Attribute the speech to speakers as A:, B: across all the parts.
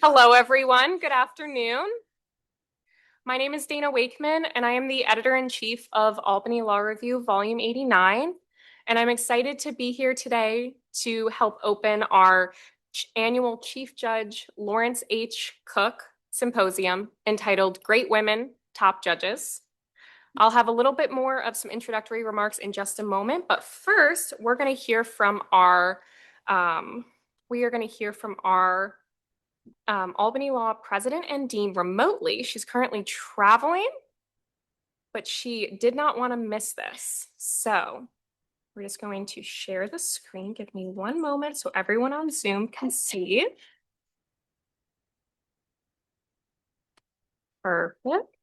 A: Hello, everyone. Good afternoon. My name is Dana Wakeman, and I am the editor-in-chief of Albany Law Review, Volume 89. And I'm excited to be here today to help open our annual Chief Judge Lawrence H. Cooke Symposium entitled Great Women, Top Judges. I'll have a little bit more of some introductory remarks in just a moment, but first we're going to hear from our Albany Law President and Dean remotely. She's currently traveling, but she did not want to miss this. So we're just going to share the screen. Give me one moment so everyone on Zoom can see. Perfect.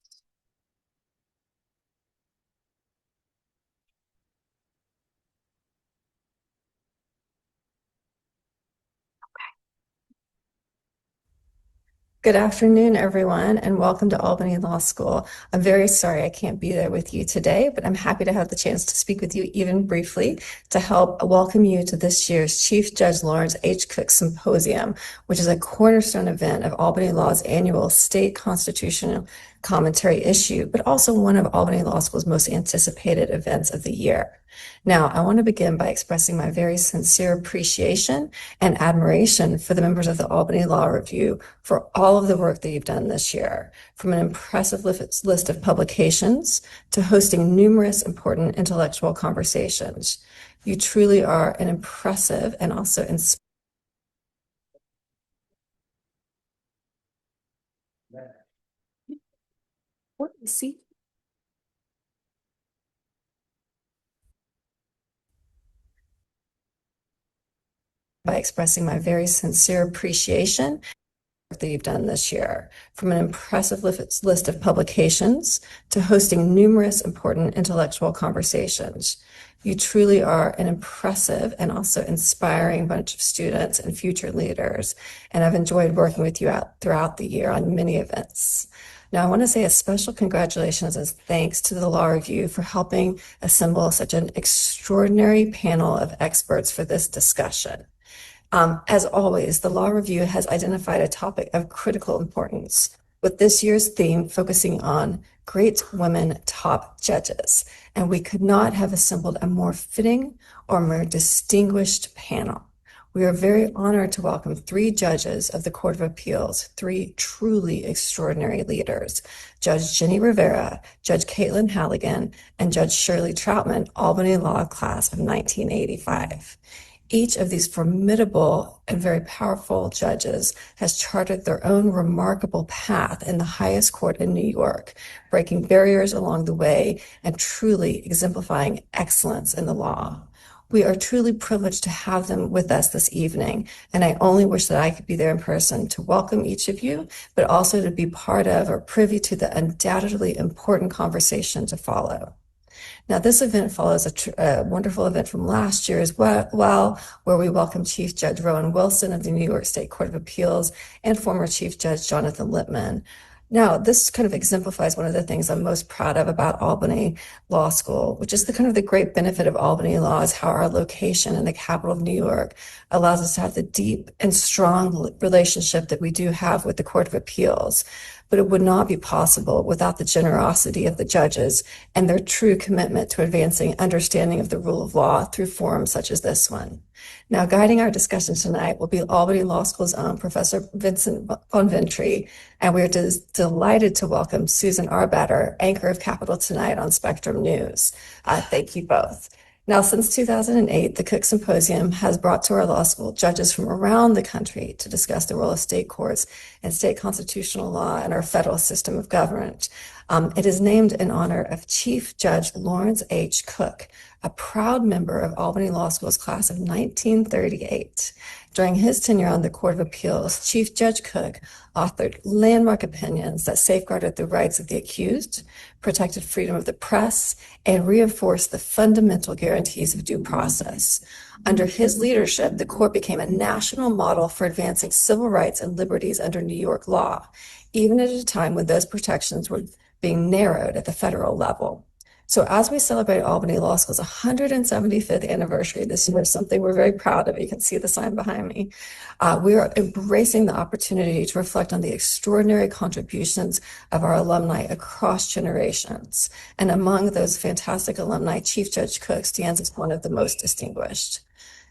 B: Good afternoon, everyone, and welcome to Albany Law School. I'm very sorry I can't be there with you today, but I'm happy to have the chance to speak with you even briefly to help welcome you to this year's Chief Judge Lawrence H. Cooke Symposium, which is a cornerstone event of Albany Law's annual state constitutional commentary issue, but also one of Albany Law School's most anticipated events of the year. Now, I want to begin by expressing my very sincere appreciation and admiration for the members of the Albany Law Review for all of the work that you've done this year, from an impressive list of publications to hosting numerous important intellectual conversations. You truly are an impressive and also inspiring.
A: What is he?
B: By expressing my very sincere appreciation that you've done this year, from an impressive list of publications to hosting numerous important intellectual conversations. You truly are an impressive and also inspiring bunch of students and future leaders, and I've enjoyed working with you throughout the year on many events. Now, I want to say a special congratulations and thanks to the Law Review for helping assemble such an extraordinary panel of experts for this discussion. As always, the Law Review has identified a topic of critical importance, with this year's theme focusing on great women top judges, and we could not have assembled a more fitting or more distinguished panel. We are very honored to welcome three judges of the Court of Appeals, three truly extraordinary leaders, Judge Jenny Rivera, Judge Caitlin Halligan, and Judge Shirley Troutman, Albany Law Class of 1985. Each of these formidable and very powerful judges has charted their own remarkable path in the highest court in New York, breaking barriers along the way and truly exemplifying excellence in the law. We are truly privileged to have them with us this evening, and I only wish that I could be there in person to welcome each of you, but also to be part of or privy to the undoubtedly important conversation to follow. Now, this event follows a wonderful event from last year as well, where we welcomed Chief Judge Rowan Wilson of the New York State Court of Appeals and former Chief Judge Jonathan Lippman. Now, this kind of exemplifies one of the things I'm most proud of about Albany Law School, which is the kind of the great benefit of Albany Law is how our location in the capital of New York allows us to have the deep and strong relationship that we do have with the Court of Appeals. But it would not be possible without the generosity of the judges and their true commitment to advancing understanding of the rule of law through forums such as this one. Now, guiding our discussion tonight will be Albany Law School's own Professor Vincent Bonventre, and we're delighted to welcome Susan Arbetter, anchor of Capital Tonight on Spectrum News. Thank you both. Now, since 2008, the Cooke Symposium has brought to our law school judges from around the country to discuss the role of state courts and state constitutional law and our federal system of government. It is named in honor of Chief Judge Lawrence H. Cooke, a proud member of Albany Law School's class of 1938. During his tenure on the Court of Appeals, Chief Judge Cooke authored landmark opinions that safeguarded the rights of the accused, protected freedom of the press, and reinforced the fundamental guarantees of due process. Under his leadership, the court became a national model for advancing civil rights and liberties under New York law, even at a time when those protections were being narrowed at the federal level. So as we celebrate Albany Law School's 175th anniversary this year, something we're very proud of, you can see the sign behind me, we are embracing the opportunity to reflect on the extraordinary contributions of our alumni across generations. And among those fantastic alumni, Chief Judge Cooke stands as one of the most distinguished.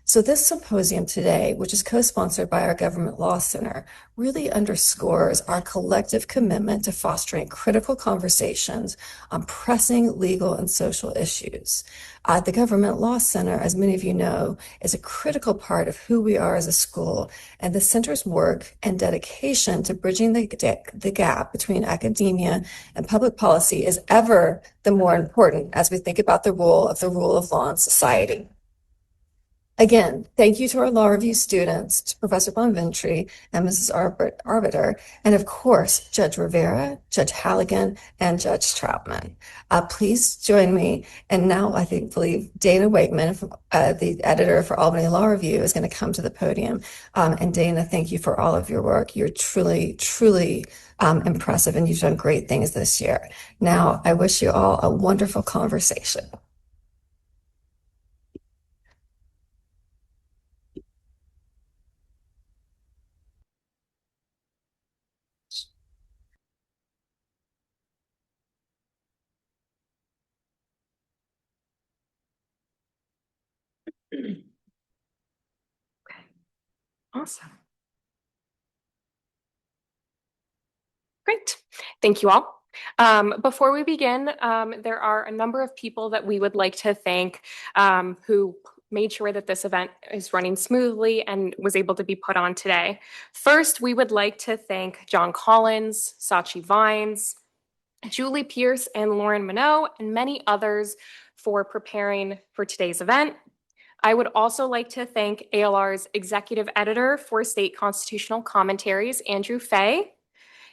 B: So this symposium today, which is co-sponsored by our Government Law Center, really underscores our collective commitment to fostering critical conversations on pressing legal and social issues. The Government Law Center, as many of you know, is a critical part of who we are as a school, and the center's work and dedication to bridging the gap between academia and public policy is ever the more important as we think about the role of law in society. Again, thank you to our law review students, to Professor Bonventre and Mrs. Arbetter, and of course, Judge Rivera, Judge Halligan, and Judge Troutman. Please join me. And now I believe Dana Wakeman, the editor for Albany Law Review, is going to come to the podium. And Dana, thank you for all of your work. You're truly, truly impressive, and you've done great things this year. Now, I wish you all a wonderful conversation.
A: Okay, awesome. Great. Thank you all. Before we begin, there are a number of people that we would like to thank who made sure that this event is running smoothly and was able to be put on today. First, we would like to thank John Collins, Sachi Vines, Julie Pierce, and Lauren Minot, and many others for preparing for today's event. I would also like to thank ALR's executive editor for state constitutional commentaries, Andrew Fay.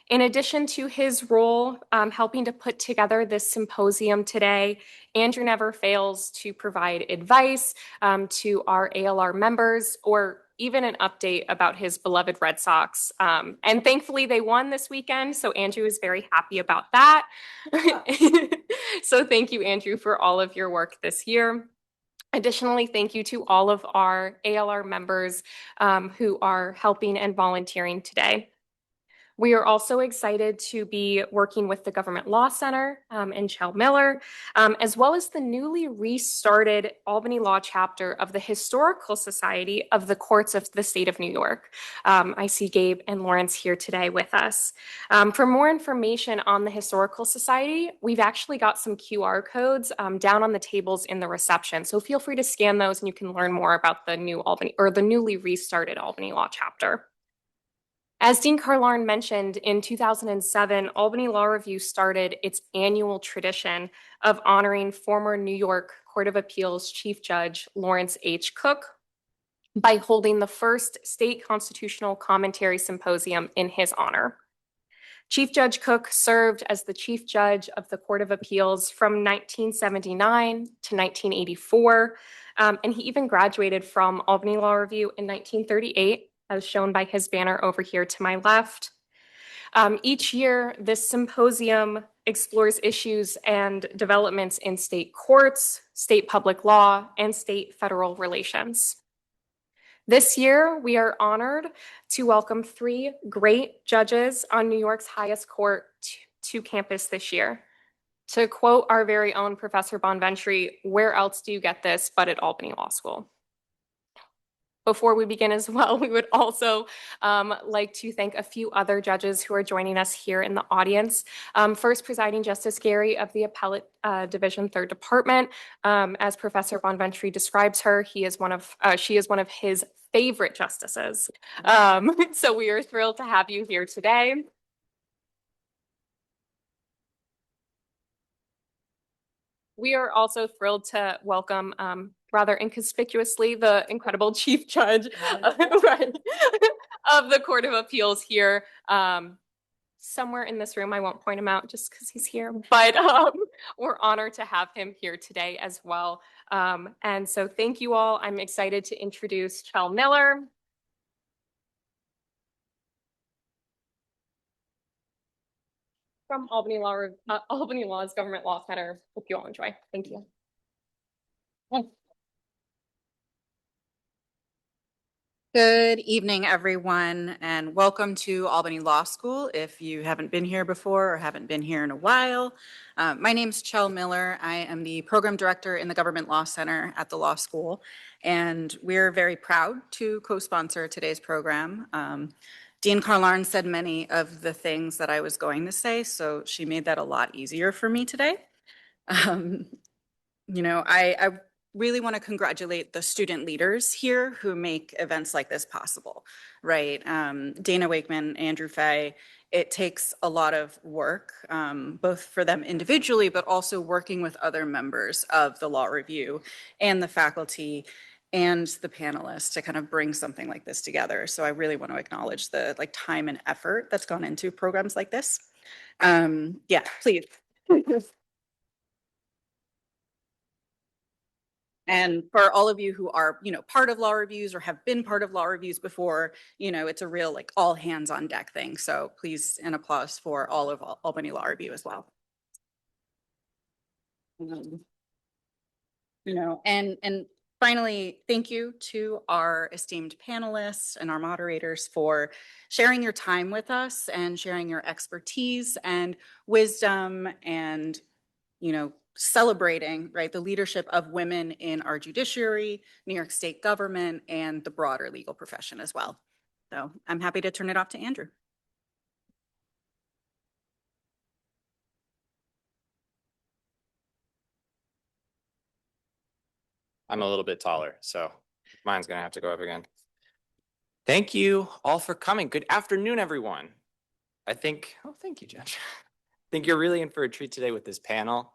A: In addition to his role helping to put together this symposium today, Andrew never fails to provide advice to our ALR members or even an update about his beloved Red Sox. And thankfully they won this weekend, so Andrew is very happy about that. So thank you, Andrew, for all of your work this year. Additionally, thank you to all of our ALR members who are helping and volunteering today. We are also excited to be working with the Government Law Center and Chell Miller, as well as the newly restarted Albany Law Chapter of the Historical Society of the Courts of the State of New York. I see Gabe and Lawrence here today with us. For more information on the Historical Society, we've actually got some QR codes down on the tables in the reception. So feel free to scan those and you can learn more about the new Albany or the newly restarted Albany Law Chapter. As Dean Carlarn mentioned, in 2007, Albany Law Review started its annual tradition of honoring former New York Court of Appeals Chief Judge Lawrence H. Cooke by holding the first state constitutional commentary symposium in his honor. Chief Judge Cooke served as the Chief Judge of the Court of Appeals from 1979 to 1984, and he even graduated from Albany Law Review in 1938, as shown by his banner over here to my left. Each year, this symposium explores issues and developments in state courts, state public law, and state federal relations. This year, we are honored to welcome 3 great judges on New York's highest court to campus this year. To quote our very own Professor Bonventre, where else do you get this but at Albany Law School? Before we begin as well, we would also like to thank a few other judges who are joining us here in the audience. First, Presiding Justice Gary of the Appellate Division 3rd Department. As Professor Bonventre describes her, she is one of his favorite justices. So we are thrilled to have you here today. We are also thrilled to welcome, rather inconspicuously, the incredible Chief Judge of the Court of Appeals here. Somewhere in this room, I won't point him out just because he's here, but we're honored to have him here today as well. And so thank you all. I'm excited to introduce Chell Miller. From Albany Law's Government Law Center. Hope you all enjoy. Thank you.
C: Good evening, everyone, and welcome to Albany Law School. If you haven't been here before or haven't been here in a while, my name is Chell Miller. I am the program director in the Government Law Center at the law school, and we're very proud to co-sponsor today's program. Dean Carlarn said many of the things that I was going to say, so she made that a lot easier for me today. I really want to congratulate the student leaders here who make events like this possible, right? Dana Wakeman, Andrew Fay, it takes a lot of work, both for them individually, but also working with other members of the law review and the faculty and the panelists to kind of bring something like this together. So I really want to acknowledge the time and effort that's gone into programs like this. Yeah, please. And for all of you who are, part of law reviews or have been part of law reviews before, it's a real all hands on deck thing. So please, an applause for all of Albany Law Review as well. And finally, thank you to our esteemed panelists and our moderators for sharing your time with us and sharing your expertise and wisdom and, celebrating, right, the leadership of women in our judiciary, New York State government, and the broader legal profession as well. So I'm happy to turn it off to Andrew.
D: I'm a little bit taller, so mine's gonna have to go up again. Thank you all for coming. Good afternoon, everyone. Thank you, Judge. I think you're really in for a treat today with this panel.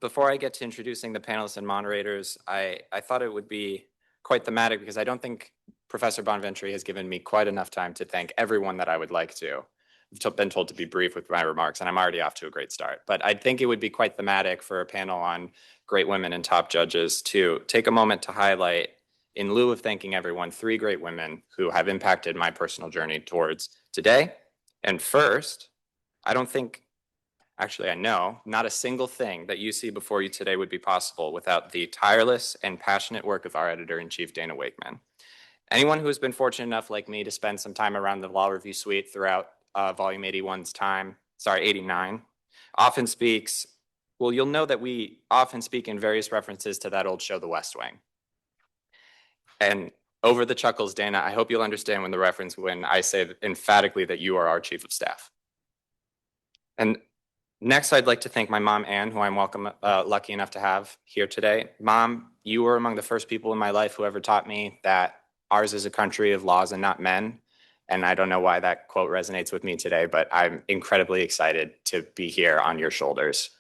D: Before I get to introducing the panelists and moderators, I thought it would be quite thematic because I don't think Professor Bonventre has given me quite enough time to thank everyone that I would like to. I've been told to be brief with my remarks, and I'm already off to a great start. But I think it would be quite thematic for a panel on great women and top judges to take a moment to highlight, in lieu of thanking everyone, 3 great women who have impacted my personal journey towards today. And first, I know not a single thing that you see before you today would be possible without the tireless and passionate work of our editor-in-chief, Dana Wakeman. Anyone who has been fortunate enough, like me, to spend some time around the Law Review Suite throughout volume 89, often speaks, well, you'll know that we often speak in various references to that old show, The West Wing. And over the chuckles, Dana, I hope you'll understand when I say emphatically that you are our chief of staff. And next, I'd like to thank my mom, Ann, who I'm lucky enough to have here today. Mom, you were among the first people in my life who ever taught me that ours is a country of laws and not men. And I don't know why that quote resonates with me today, but I'm incredibly excited to be here on your shoulders.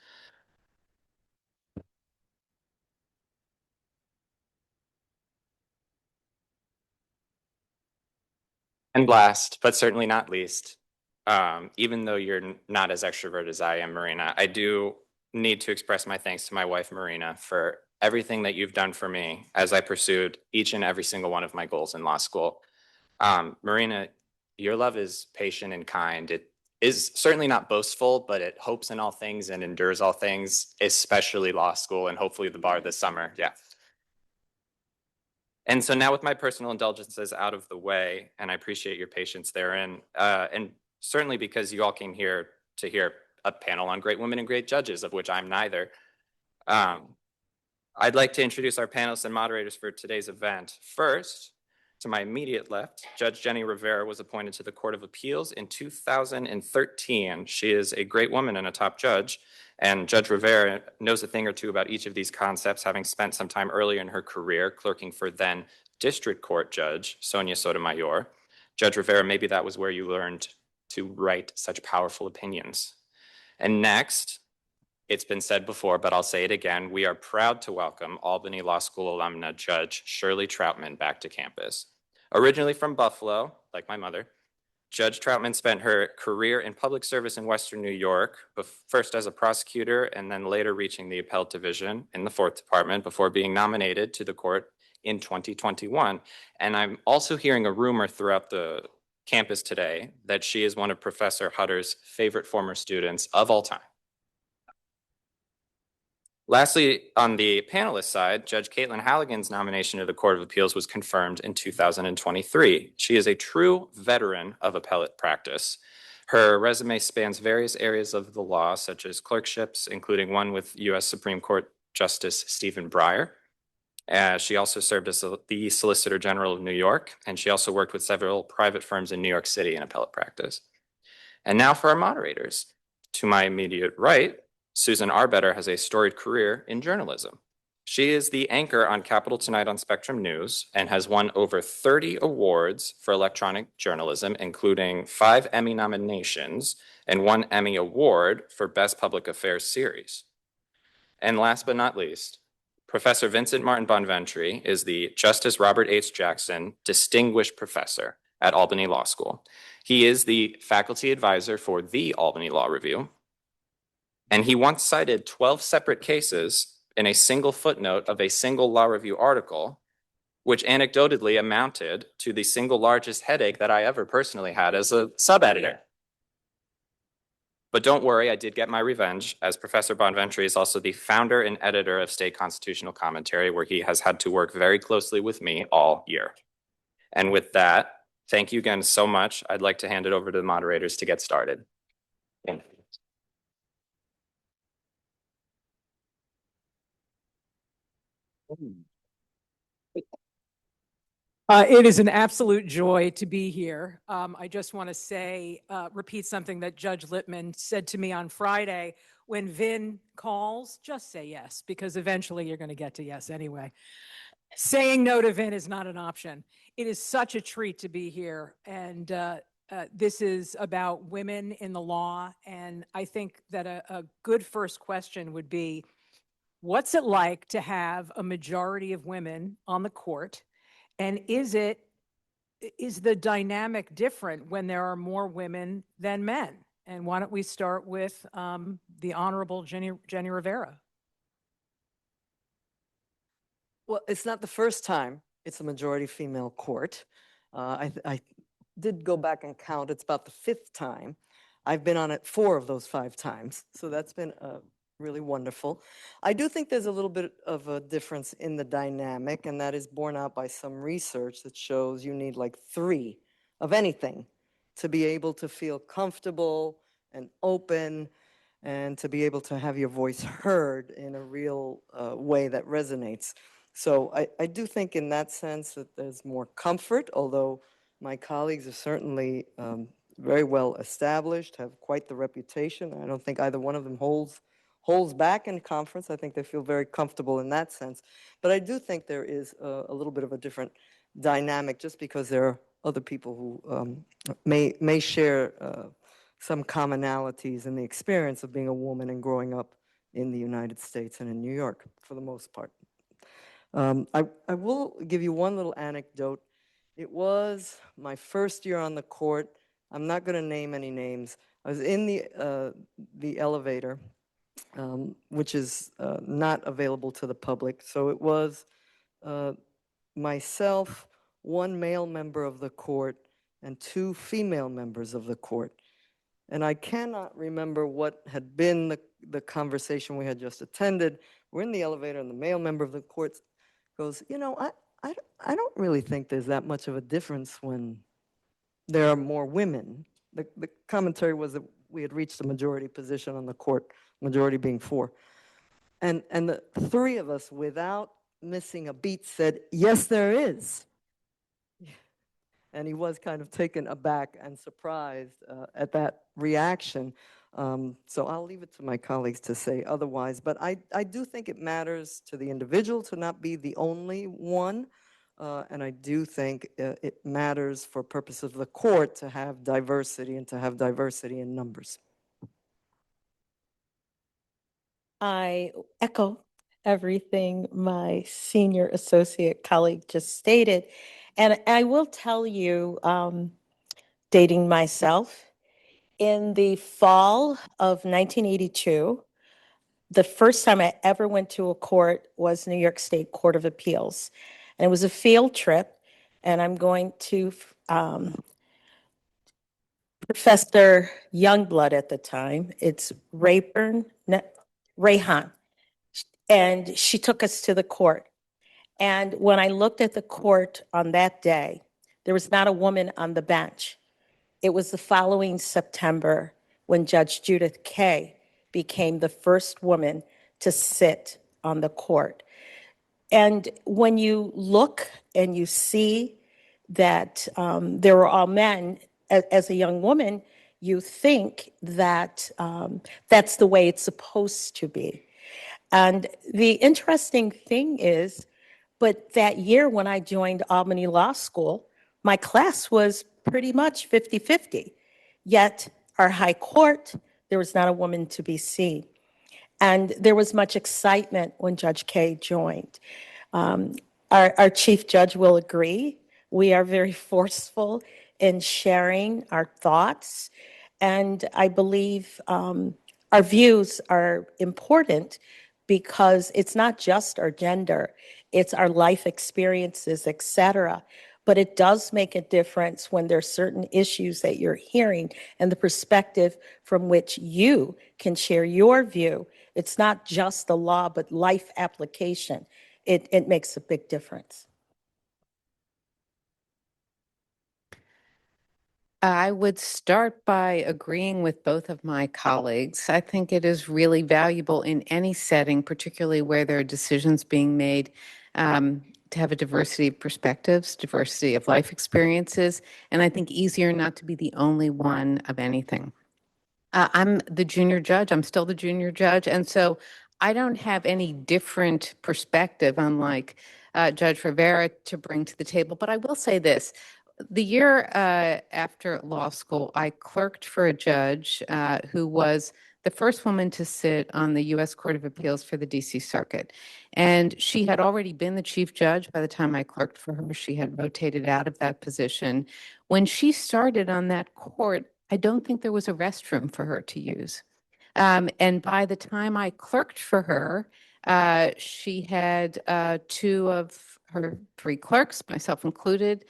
D: And last, but certainly not least, even though you're not as extroverted as I am, Marina, I do need to express my thanks to my wife, Marina, for everything that you've done for me as I pursued each and every single one of my goals in law school. Marina, your love is patient and kind. is certainly not boastful, but it hopes in all things and endures all things, especially law school and hopefully the bar this summer. Yeah. And so now with my personal indulgences out of the way, and I appreciate your patience therein, and certainly because you all came here to hear a panel on great women and great judges, of which I'm neither. I'd like to introduce our panelists and moderators for today's event. First, to my immediate left, Judge Jenny Rivera was appointed to the Court of Appeals in 2013. She is a great woman and a top judge, and Judge Rivera knows a thing or two about each of these concepts, having spent some time earlier in her career clerking for then District Court Judge Sonia Sotomayor. Judge Rivera, maybe that was where you learned to write such powerful opinions. And next, it's been said before, but I'll say it again. We are proud to welcome Albany Law School alumna Judge Shirley Troutman back to campus. Originally from Buffalo, like my mother, Judge Troutman spent her career in public service in Western New York, first as a prosecutor and then later reaching the appellate division in the 4th Department before being nominated to the court in 2021. And I'm also hearing a rumor throughout the campus today that she is one of Professor Hutter's favorite former students of all time. Lastly, on the panelist side, Judge Caitlin Halligan's nomination to the Court of Appeals was confirmed in 2023. She is a true veteran of appellate practice. Her resume spans various areas of the law, such as clerkships, including one with U.S. Supreme Court Justice Stephen Breyer. She also served as the Solicitor General of New York, and she also worked with several private firms in New York City in appellate practice. And now for our moderators. To my immediate right, Susan Arbetter has a storied career in journalism. She is the anchor on Capital Tonight on Spectrum News and has won over 30 awards for electronic journalism, including 5 Emmy nominations and 1 Emmy Award for Best Public Affairs Series. And last but not least, Professor Vincent Martin Bonventre is the Justice Robert H. Jackson Distinguished Professor at Albany Law School. He is the faculty advisor for the Albany Law Review, and he once cited 12 separate cases in a single footnote of a single law review article, which anecdotally amounted to the single largest headache that I ever personally had as a sub-editor. But don't worry, I did get my revenge, as Professor Bonventre is also the founder and editor of State Constitutional Commentary, where he has had to work very closely with me all year. And with that, thank you again so much. I'd like to hand it over to the moderators to get started. Thank you.
E: It is an absolute joy to be here. I just want to say, repeat something that Judge Littman said to me on Friday. When Vin calls, just say yes, because eventually you're going to get to yes anyway. Saying no to Vin is not an option. It is such a treat to be here. And this is about women in the law. And I think that a good first question would be, what's it like to have a majority of women on the court? And is the dynamic different when there are more women than men? And why don't we start with the Honorable Jenny Rivera?
F: Well, it's not the first time it's a majority female court. I did go back and count. It's about the 5th time. I've been on it 4 of those 5 times. So that's been really wonderful. I do think there's a little bit of a difference in the dynamic, and that is borne out by some research that shows you need like 3 of anything to be able to feel comfortable and open and to be able to have your voice heard in a real way that resonates. So I do think in that sense that there's more comfort, although my colleagues are certainly very well established, have quite the reputation. I don't think either one of them holds back in conference. I think they feel very comfortable in that sense. But I do think there is a little bit of a different dynamic just because there are other people who may share some commonalities in the experience of being a woman and growing up in the United States and in New York for the most part. I will give you one little anecdote. It was my first year on the court. I'm not going to name any names. I was in the elevator, which is not available to the public. So it was myself, 1 male member of the court, and 2 female members of the court. And I cannot remember what had been the conversation we had just attended. We're in the elevator and the male member of the court goes, I don't really think there's that much of a difference when there are more women. The commentary was that we had reached a majority position on the court, majority being 4. And the 3 of us, without missing a beat, said, yes, there is. And he was kind of taken aback and surprised at that reaction. So I'll leave it to my colleagues to say otherwise. But I do think it matters to the individual to not be the only one. And I do think it matters for purposes of the court to have diversity and to have diversity in numbers.
G: I echo everything my senior associate colleague just stated. And I will tell you, dating myself, in the fall of 1982, the first time I ever went to a court was New York State Court of Appeals. And it was a field trip. And I'm going to Professor Youngblood at the time. It's Rayhan. And she took us to the court. And when I looked at the court on that day, there was not a woman on the bench. It was the following September when Judge Judith Kaye became the first woman to sit on the court. And when you look and you see that there were all men, as a young woman, you think that that's the way it's supposed to be. And the interesting thing is, but that year when I joined Albany Law School, my class was pretty much 50-50. Yet our high court, there was not a woman to be seen. And there was much excitement when Judge Kaye joined. Our chief judge will agree. We are very forceful in sharing our thoughts. And I believe our views are important because it's not just our gender, it's our life experiences, et cetera. But it does make a difference when there's certain issues that you're hearing and the perspective from which you can share your view. It's not just the law, but life application. It makes a big difference.
H: I would start by agreeing with both of my colleagues. I think it is really valuable in any setting, particularly where there are decisions being made, to have a diversity of perspectives, diversity of life experiences, and I think easier not to be the only one of anything. I'm the junior judge. I'm still the junior judge. And so I don't have any different perspective, unlike Judge Rivera, to bring to the table. But I will say this. The year after law school, I clerked for a judge who was the first woman to sit on the U.S. Court of Appeals for the D.C. Circuit. And she had already been the chief judge by the time I clerked for her. She had rotated out of that position. When she started on that court, I don't think there was a restroom for her to use. And by the time I clerked for her, she had 2 of her 3 clerks, myself included,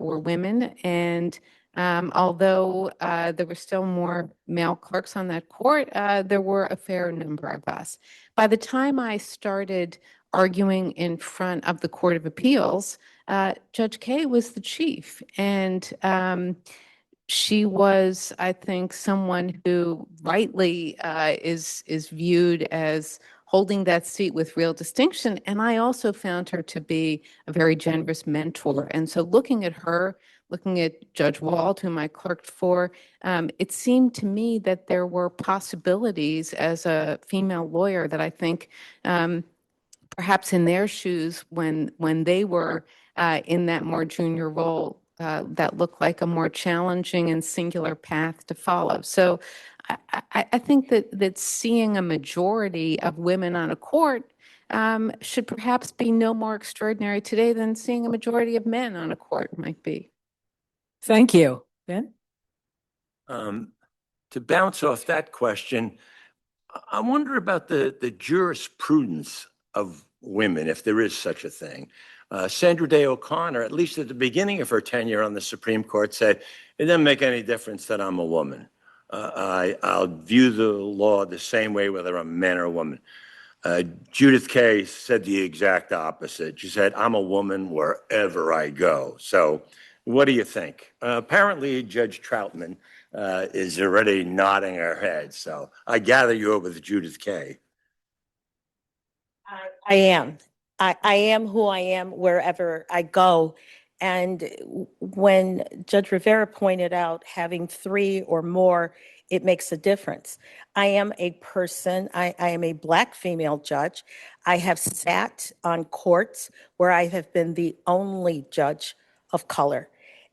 H: were women. And although there were still more male clerks on that court, there were a fair number of us. By the time I started arguing in front of the Court of Appeals, Judge Kaye was the chief. And she was, I think, someone who rightly is viewed as holding that seat with real distinction. And I also found her to be a very generous mentor. And so looking at her, looking at Judge Wald, whom I clerked for, it seemed to me that there were possibilities as a female lawyer that I think perhaps in their shoes when they were in that more junior role, that looked like a more challenging and singular path to follow. So I think that seeing a majority of women on a court should perhaps be no more extraordinary today than seeing a majority of men on a court might be.
E: Thank you. Ben?
I: To bounce off that question, I wonder about the jurisprudence of women, if there is such a thing. Sandra Day O'Connor, at least at the beginning of her tenure on the Supreme Court, said, it doesn't make any difference that I'm a woman. I'll view the law the same way whether I'm a man or a woman. Judith Kay said the exact opposite. She said, I'm a woman wherever I go. So what do you think? Apparently, Judge Troutman is already nodding her head. So I gather you're with Judith Kay.
G: I am. I am who I am wherever I go. And when Judge Rivera pointed out having three or more, it makes a difference. I am a person, I am a Black female judge. I have sat on courts where I have been the only judge of color.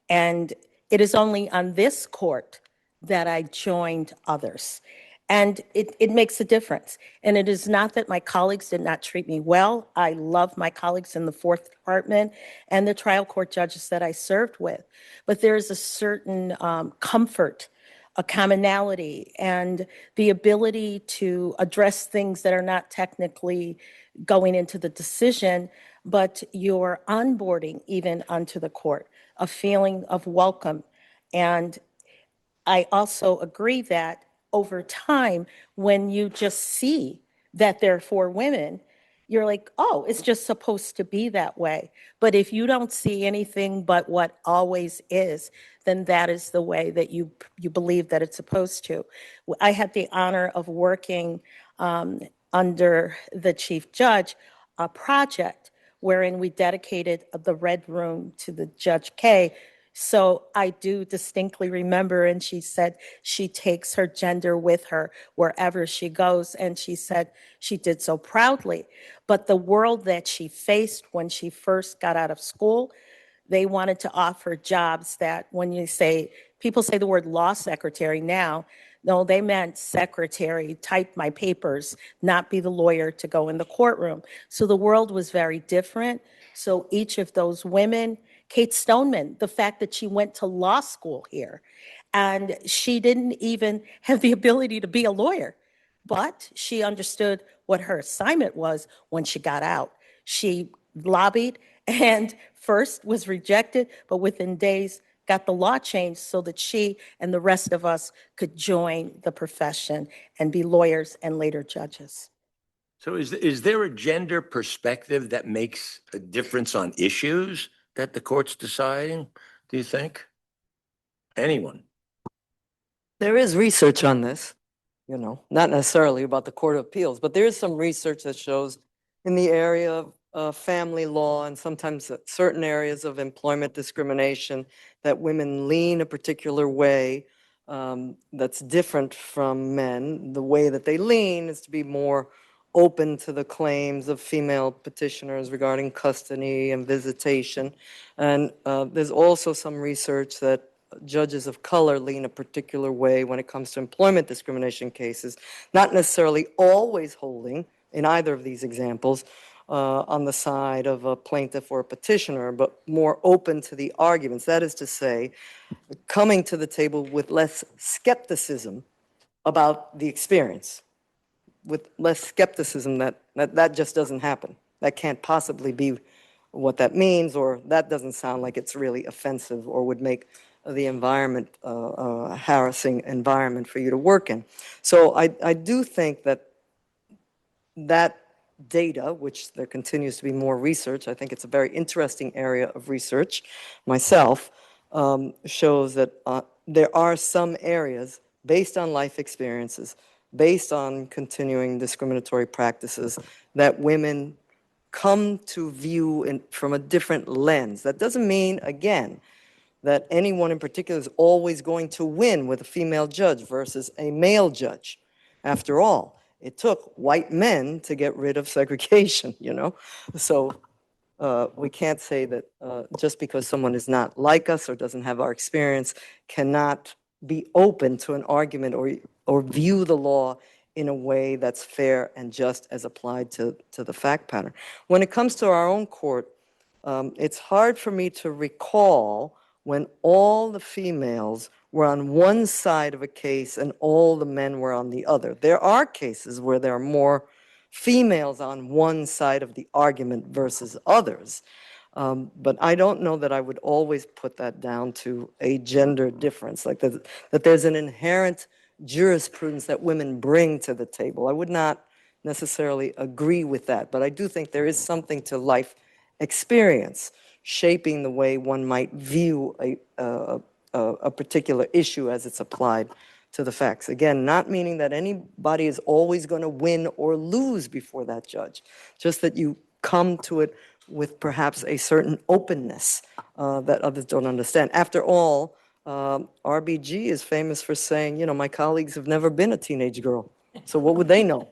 G: And it is only on this court that I joined others. And it makes a difference. And it is not that my colleagues did not treat me well. I love my colleagues in the Fourth Department and the trial court judges that I served with. But there is a certain comfort, a commonality, and the ability to address things that are not technically going into the decision, but you're onboarding even onto the court, a feeling of welcome. And I also agree that over time, when you just see that they're for women, you're like, oh, it's just supposed to be that way. But if you don't see anything but what always is, then that is the way that you believe that it's supposed to. I had the honor of working under the chief judge, a project wherein we dedicated the Red Room to the Judge K. So I do distinctly remember, and she said she takes her gender with her wherever she goes, and she said she did so proudly. But the world that she faced when she first got out of school, they wanted to offer jobs that when you say, people say the word law secretary now, no, they meant secretary, type my papers, not be the lawyer to go in the courtroom. So the world was very different. So each of those women, Kate Stoneman, the fact that she went to law school here and she didn't even have the ability to be a lawyer, but she understood what her assignment was when she got out. She lobbied and first was rejected, but within days got the law changed so that she and the rest of us could join the profession and be lawyers and later judges.
I: So is there a gender perspective that makes a difference on issues that the court's deciding, do you think? Anyone?
F: There is research on this, not necessarily about the Court of Appeals, but there is some research that shows in the area of family law and sometimes certain areas of employment discrimination that women lean a particular way that's different from men. The way that they lean is to be more open to the claims of female petitioners regarding custody and visitation. And there's also some research that judges of color lean a particular way when it comes to employment discrimination cases, not necessarily always holding, in either of these examples, on the side of a plaintiff or a petitioner, but more open to the arguments. That is to say, coming to the table with less skepticism about the experience, with less skepticism that just doesn't happen. That can't possibly be what that means, or that doesn't sound like it's really offensive or would make the environment a harassing environment for you to work in. So I do think that data, which there continues to be more research, I think it's a very interesting area of research myself, shows that there are some areas based on life experiences, based on continuing discriminatory practices, that women come to view from a different lens. That doesn't mean, again, that anyone in particular is always going to win with a female judge versus a male judge. After all, it took white men to get rid of segregation, So we can't say that just because someone is not like us or doesn't have our experience cannot be open to an argument or view the law in a way that's fair and just as applied to the fact pattern. When it comes to our own court, it's hard for me to recall when all the females were on one side of a case and all the men were on the other. There are cases where there are more females on one side of the argument versus others. But I don't know that I would always put that down to a gender difference, like that there's an inherent jurisprudence that women bring to the table. I would not necessarily agree with that, but I do think there is something to life experience shaping the way one might view a particular issue as it's applied to the facts. Again, not meaning that anybody is always going to win or lose before that judge, just that you come to it with perhaps a certain openness that others don't understand. After all, RBG is famous for saying, you know, my colleagues have never been a teenage girl, so what would they know,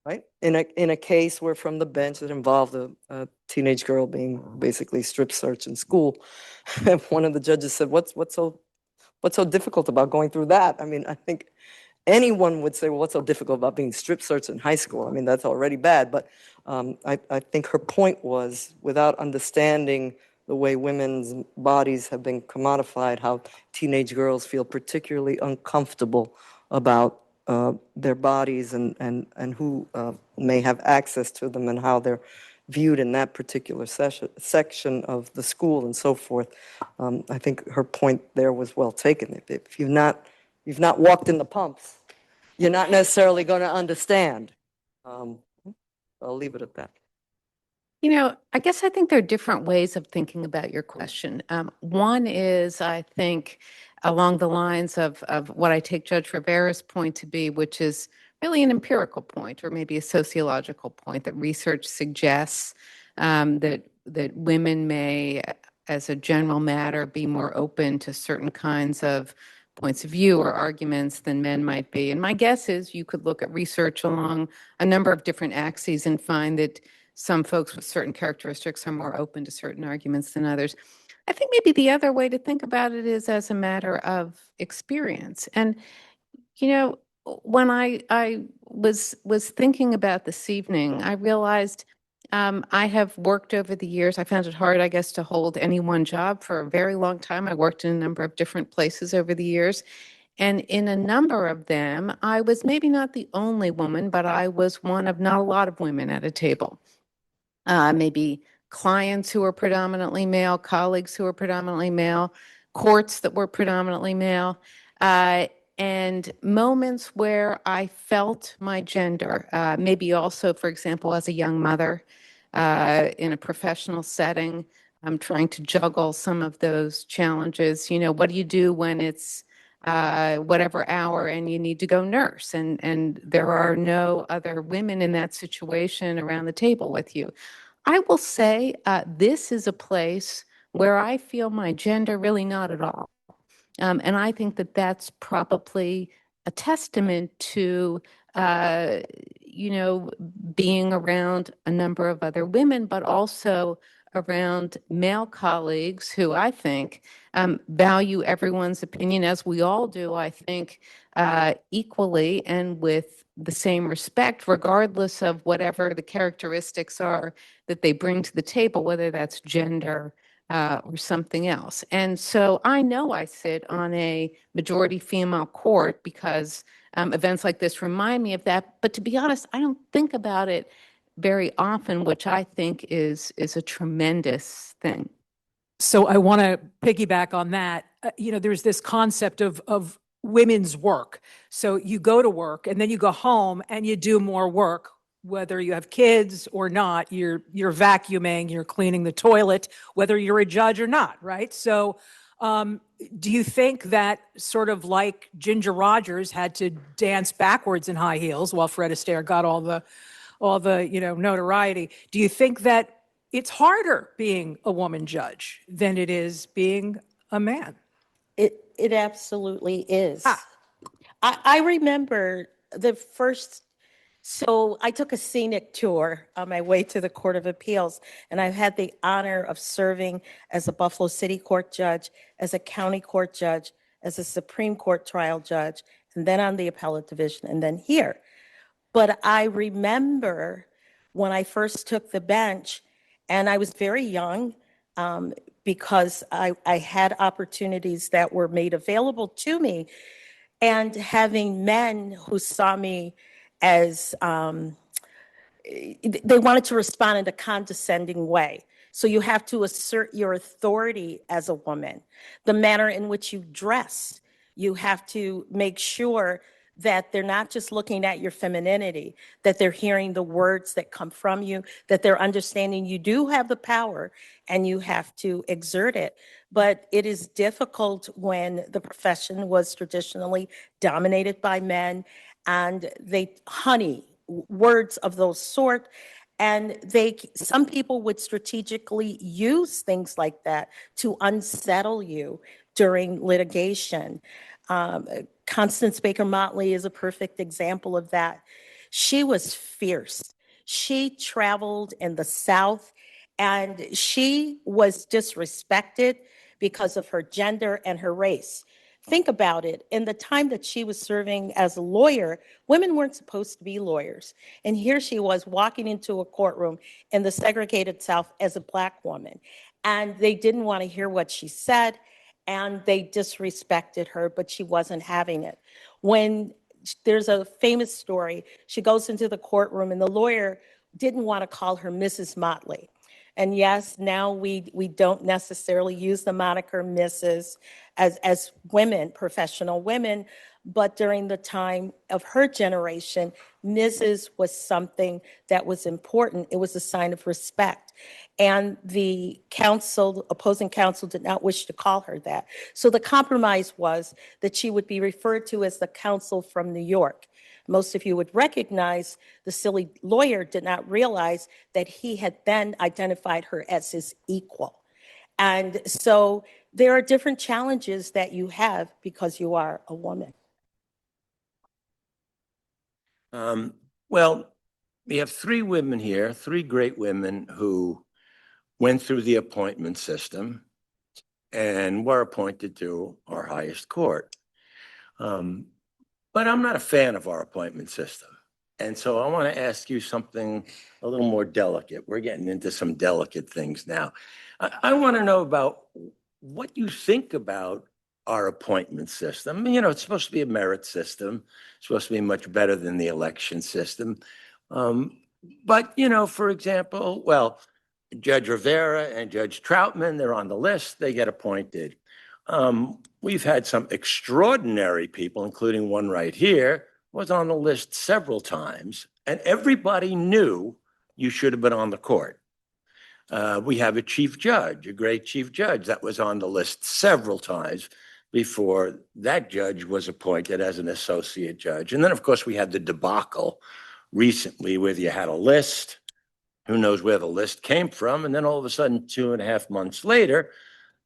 F: right? In a case where from the bench that involved a teenage girl being basically strip searched in school, one of the judges said, what's so difficult about going through that? I mean, I think anyone would say, well, what's so difficult about being strip searched in high school? I mean, that's already bad. But I think her point was, without understanding the way women's bodies have been commodified, how teenage girls feel particularly uncomfortable about their bodies and who may have access to them and how they're viewed in that particular section of the school and so forth. I think her point there was well taken. If you've not walked in the pumps, you're not necessarily going to understand. I'll leave it at that.
H: You know, I guess I think there are different ways of thinking about your question. One is, I think, along the lines of what I take Judge Rivera's point to be, which is really an empirical point or maybe a sociological point, that research suggests that women may, as a general matter, be more open to certain kinds of points of view or arguments than men might be. And my guess is you could look at research along a number of different axes and find that some folks with certain characteristics are more open to certain arguments than others. I think maybe the other way to think about it is as a matter of experience. And, you know, when I was thinking about this evening, I realized I have worked over the years. I found it hard, I guess, to hold any one job for a very long time. I worked in a number of different places over the years. And in a number of them, I was maybe not the only woman, but I was one of not a lot of women at a table. Maybe clients who were predominantly male, colleagues who were predominantly male, courts that were predominantly male, and moments where I felt my gender. Maybe also, for example, as a young mother in a professional setting, I'm trying to juggle some of those challenges. You know, what do you do when it's whatever hour and you need to go nurse and there are no other women in that situation around the table with you? I will say this is a place where I feel my gender really not at all. And I think that that's probably a testament to, you know, being around a number of other women, but also around male colleagues who I think value everyone's opinion, as we all do, I think, equally and with the same respect, regardless of whatever the characteristics are that they bring to the table, whether that's gender or something else. And so I know I sit on a majority female court because events like this remind me of that. But to be honest, I don't think about it very often, which I think is a tremendous thing.
E: So I want to piggyback on that. You know, there's this concept of women's work. So you go to work and then you go home and you do more work, whether you have kids or not. You're vacuuming, you're cleaning the toilet, whether you're a judge or not, right? So do you think that, sort of like Ginger Rogers had to dance backwards in high heels while Fred Astaire got all the notoriety, do you think that it's harder being a woman judge than it is being a man?
G: It absolutely is. I remember the first, so I took a scenic tour on my way to the Court of Appeals, and I've had the honor of serving as a Buffalo City Court judge, as a county court judge, as a Supreme Court trial judge, and then on the appellate division, and then here. But I remember when I first took the bench, and I was very young, because I had opportunities that were made available to me, and having men who saw me as, they wanted to respond in a condescending way. So you have to assert your authority as a woman, the manner in which you dress. You have to make sure that they're not just looking at your femininity, that they're hearing the words that come from you, that they're understanding you do have the power and you have to exert it. But it is difficult when the profession was traditionally dominated by men and they honey words of those sort. And some people would strategically use things like that to unsettle you during litigation. Constance Baker Motley is a perfect example of that. She was fierce. She traveled in the South and she was disrespected because of her gender and her race. Think about it. In the time that she was serving as a lawyer, women weren't supposed to be lawyers. And here she was walking into a courtroom in the segregated South as a Black woman. And they didn't want to hear what she said and they disrespected her, but she wasn't having it. When there's a famous story, she goes into the courtroom and the lawyer didn't want to call her Mrs. Motley. And yes, now we don't necessarily use the moniker Mrs. as women, professional women, but during the time of her generation, Mrs. was something that was important. It was a sign of respect. And the opposing counsel did not wish to call her that. So the compromise was that she would be referred to as the counsel from New York. Most of you would recognize the silly lawyer did not realize that he had then identified her as his equal. And so there are different challenges that you have because you are a woman.
I: Well, we have three women here, three great women who went through the appointment system and were appointed to our highest court. But I'm not a fan of our appointment system. And so I want to ask you something a little more delicate. We're getting into some delicate things now. I want to know about what you think about our appointment system. You know, it's supposed to be a merit system. It's supposed to be much better than the election system. But, you know, for example, well, Judge Rivera and Judge Troutman, they're on the list, they get appointed. We've had some extraordinary people, including one right here, was on the list several times, and everybody knew you should have been on the court. We have a chief judge, a great chief judge that was on the list several times before that judge was appointed as an associate judge. And then, of course, we had the debacle recently where you had a list. Who knows where the list came from? And then all of a sudden, 2.5 months later,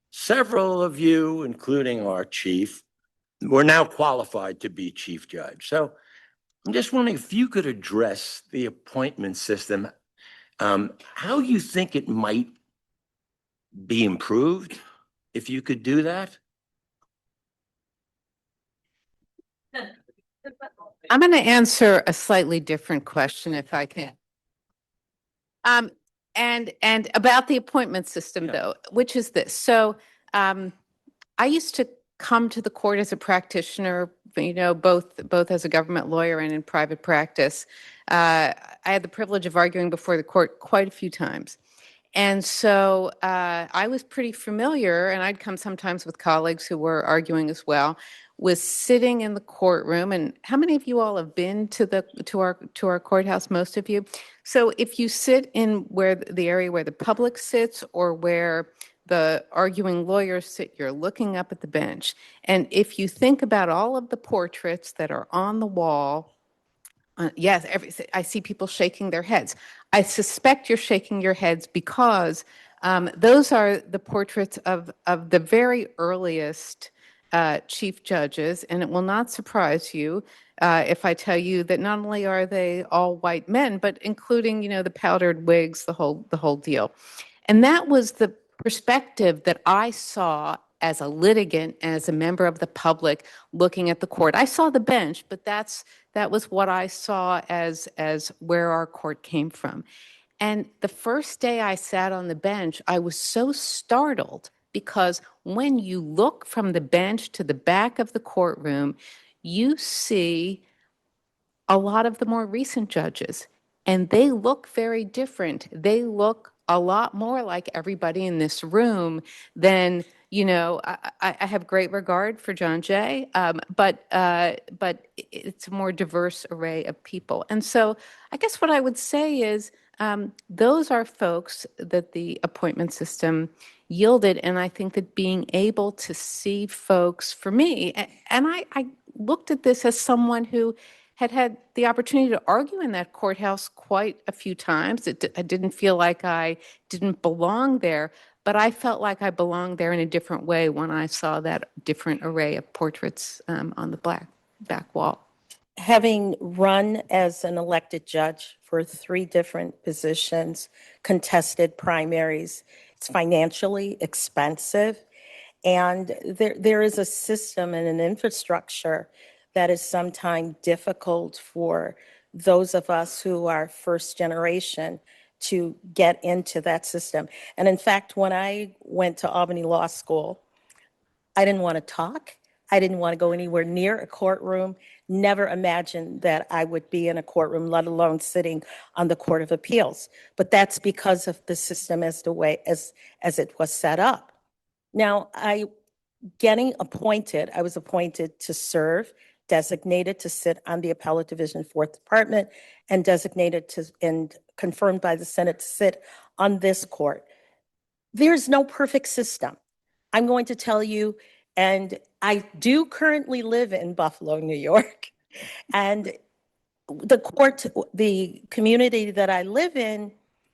I: several of you, including our chief, were now qualified to be chief judge. So I'm just wondering if you could address the appointment system, how you think it might be improved, if you could do that.
H: I'm going to answer a slightly different question if I can. And about the appointment system, though, which is this. So I used to come to the court as a practitioner, you know, both as a government lawyer and in private practice. I had the privilege of arguing before the court quite a few times. And so I was pretty familiar, and I'd come sometimes with colleagues who were arguing as well, with sitting in the courtroom. And how many of you all have been to our courthouse? Most of you. So if you sit in where the area where the public sits or where the arguing lawyers sit, you're looking up at the bench. And if you think about all of the portraits that are on the wall, yes, I see people shaking their heads. I suspect you're shaking your heads because those are the portraits of the very earliest chief judges, and it will not surprise you if I tell you that not only are they all white men, but including, you know, the powdered wigs, the whole deal. And that was the perspective that I saw as a litigant, as a member of the public looking at the court. I saw the bench, but that was what I saw as where our court came from. And the first day I sat on the bench, I was so startled because when you look from the bench to the back of the courtroom, you see a lot of the more recent judges, and they look very different. They look a lot more like everybody in this room than, You know, I have great regard for John Jay, but it's a more diverse array of people. And so I guess what I would say is those are folks that the appointment system yielded. And I think that being able to see folks, for me, and I looked at this as someone who had the opportunity to argue in that courthouse quite a few times. I didn't feel like I didn't belong there, but I felt like I belonged there in a different way when I saw that different array of portraits on the back wall.
G: Having run as an elected judge for 3 different positions, contested primaries, it's financially expensive. And there is a system and an infrastructure that is sometimes difficult for those of us who are first generation to get into that system. And in fact, when I went to Albany Law School, I didn't want to talk. I didn't want to go anywhere near a courtroom. Never imagined that I would be in a courtroom, let alone sitting on the Court of Appeals. But that's because of the system as it was set up. Now, I was appointed to serve, designated to sit on the Appellate Division 4th Department, and designated to, and confirmed by the Senate to sit on this court. There's no perfect system. I'm going to tell you, and I do currently live in Buffalo, New York, and the community that I live in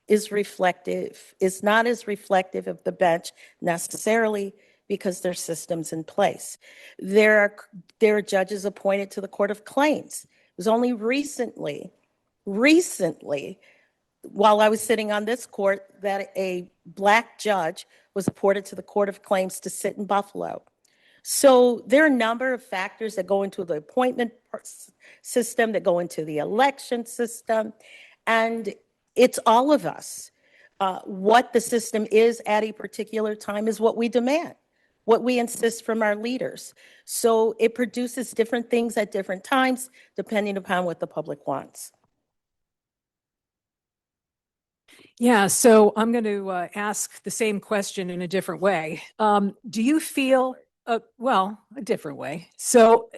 G: is not as reflective of the bench necessarily, because there's systems in place. There are judges appointed to the Court of Claims. It was only recently, while I was sitting on this court, that a Black judge was appointed to the Court of Claims to sit in Buffalo. So there are a number of factors that go into the appointment system, that go into the election system, and it's all of us. What the system is at a particular time is what we demand, what we insist from our leaders. So it produces different things at different times, depending upon what the public wants.
E: Yeah, so I'm going to ask the same question in a different way. Do you feel, well, a different way. So,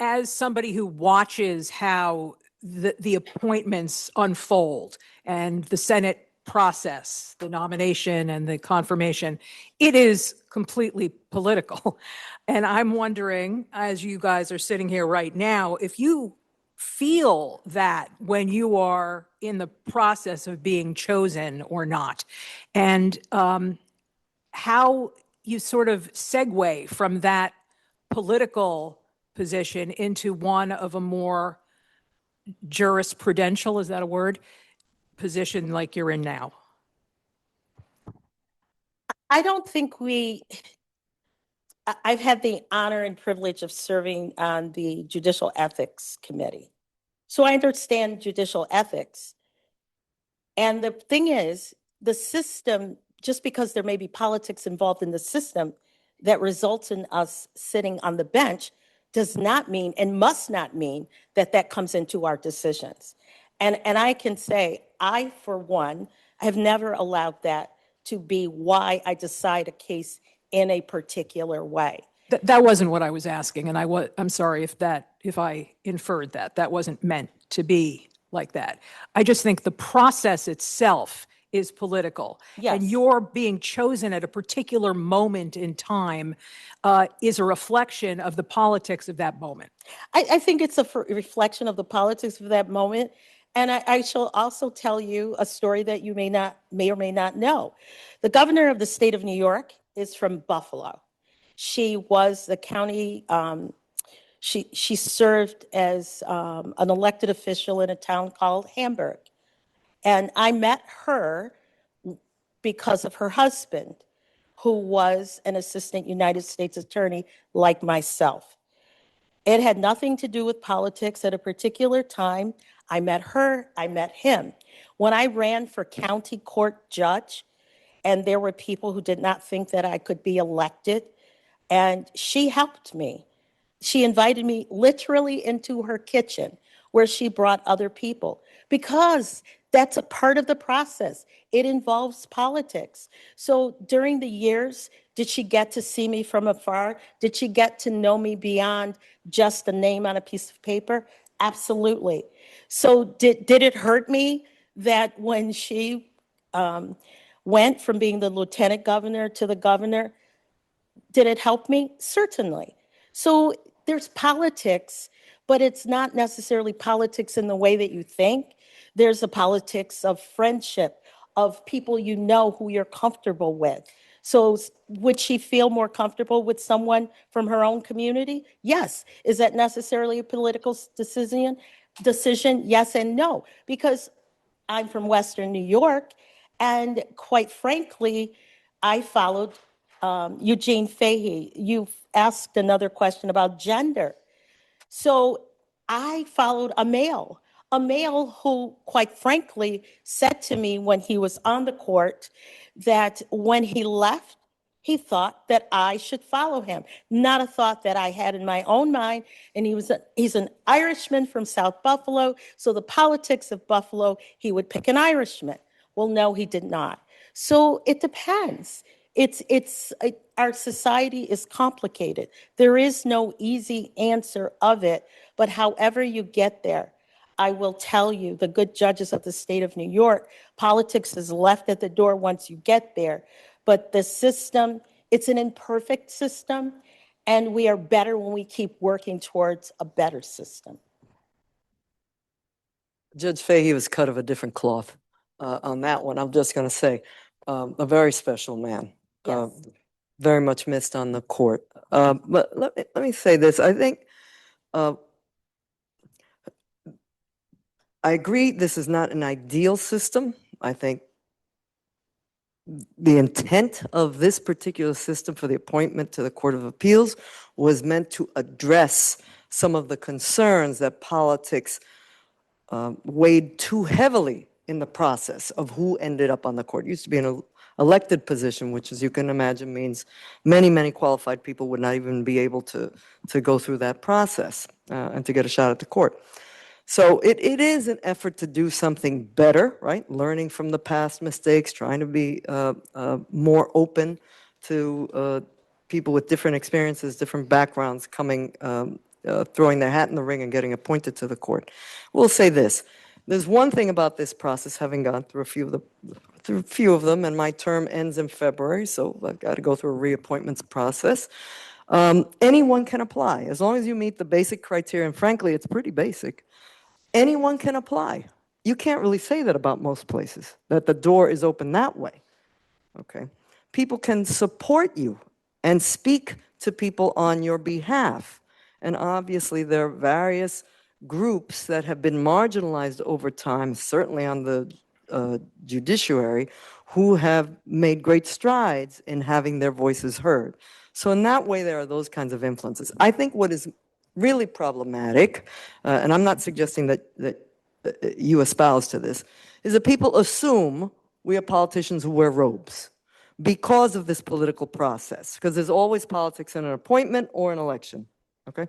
E: as somebody who watches how the appointments unfold and the Senate process, the nomination and the confirmation, it is completely political. And I'm wondering, as you guys are sitting here right now, if you feel that when you are in the process of being chosen or not, and how you sort of segue from that political position into one of a more jurisprudential, is that a word, position like you're in now?
G: I don't think I've had the honor and privilege of serving on the Judicial Ethics Committee. So I understand judicial ethics. And the thing is, the system, just because there may be politics involved in the system that results in us sitting on the bench, does not mean and must not mean that that comes into our decisions. And I can say, I, for one, have never allowed that to be why I decide a case in a particular way.
E: That wasn't what I was asking, and I'm sorry if I inferred that. That wasn't meant to be like that. I just think the process itself is political.
G: Yes.
E: And your being chosen at a particular moment in time is a reflection of the politics of that moment.
G: I think it's a reflection of the politics of that moment. And I shall also tell you a story that you may or may not know. The governor of the state of New York is from Buffalo. She was the county, she served as an elected official in a town called Hamburg. And I met her because of her husband, who was an assistant United States attorney like myself. It had nothing to do with politics. At a particular time, I met her, I met him. When I ran for county court judge, and there were people who did not think that I could be elected, and she helped me. She invited me literally into her kitchen, where she brought other people, because That's a part of the process. It involves politics. So during the years, did she get to see me from afar? Did she get to know me beyond just the name on a piece of paper? Absolutely. So did it hurt me that when she went from being the lieutenant governor to the governor, did it help me? Certainly. So there's politics, but it's not necessarily politics in the way that you think. There's a politics of friendship, of people you know who you're comfortable with. So would she feel more comfortable with someone from her own community? Yes. Is that necessarily a political decision? Yes and no, because I'm from Western New York, and quite frankly, I followed Eugene Fahey. You've asked another question about gender. So I followed a male who, quite frankly, said to me when he was on the court that when he left, he thought that I should follow him, not a thought that I had in my own mind. And he's an Irishman from South Buffalo, so the politics of Buffalo, he would pick an Irishman. Well, no, he did not. So it depends. Our society is complicated. There is no easy answer of it, but however you get there, I will tell you, the good judges of the state of New York, politics is left at the door once you get there. But the system, it's an imperfect system, and we are better when we keep working towards a better system.
F: Judge Fahey was cut of a different cloth on that one. I'm just going to say, a very special man.
G: Yes.
F: Very much missed on the court. But let me say this. I think I agree this is not an ideal system. I think the intent of this particular system for the appointment to the Court of Appeals was meant to address some of the concerns that politics weighed too heavily in the process of who ended up on the court. It used to be an elected position, which, as you can imagine, means many, many qualified people would not even be able to go through that process and to get a shot at the court. So it is an effort to do something better, right? Learning from the past mistakes, trying to be more open to people with different experiences, different backgrounds coming, throwing their hat in the ring and getting appointed to the court. We'll say this. There's one thing about this process, having gone through a few of them, and my term ends in February, so I've got to go through a reappointments process. Anyone can apply, as long as you meet the basic criteria, and frankly, it's pretty basic. Anyone can apply. You can't really say that about most places, that the door is open that way, okay? People can support you and speak to people on your behalf. And obviously, there are various groups that have been marginalized over time, certainly on the judiciary, who have made great strides in having their voices heard. So in that way, there are those kinds of influences. I think what is really problematic, and I'm not suggesting that you espouse to this, is that people assume we are politicians who wear robes because of this political process, because there's always politics in an appointment or an election, okay?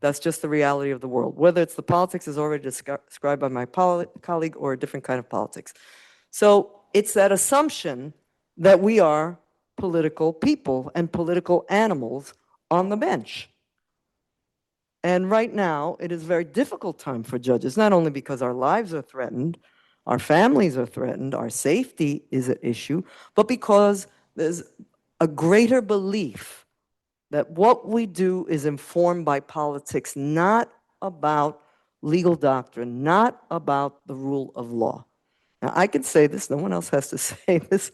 F: That's just the reality of the world. Whether it's the politics is already described by my colleague or a different kind of politics. So it's that assumption that we are political people and political animals on the bench. And right now, it is a very difficult time for judges, not only because our lives are threatened, our families are threatened, our safety is at issue, but because there's a greater belief that what we do is informed by politics, not about legal doctrine, not about the rule of law. Now, I can say this, no one else has to say this.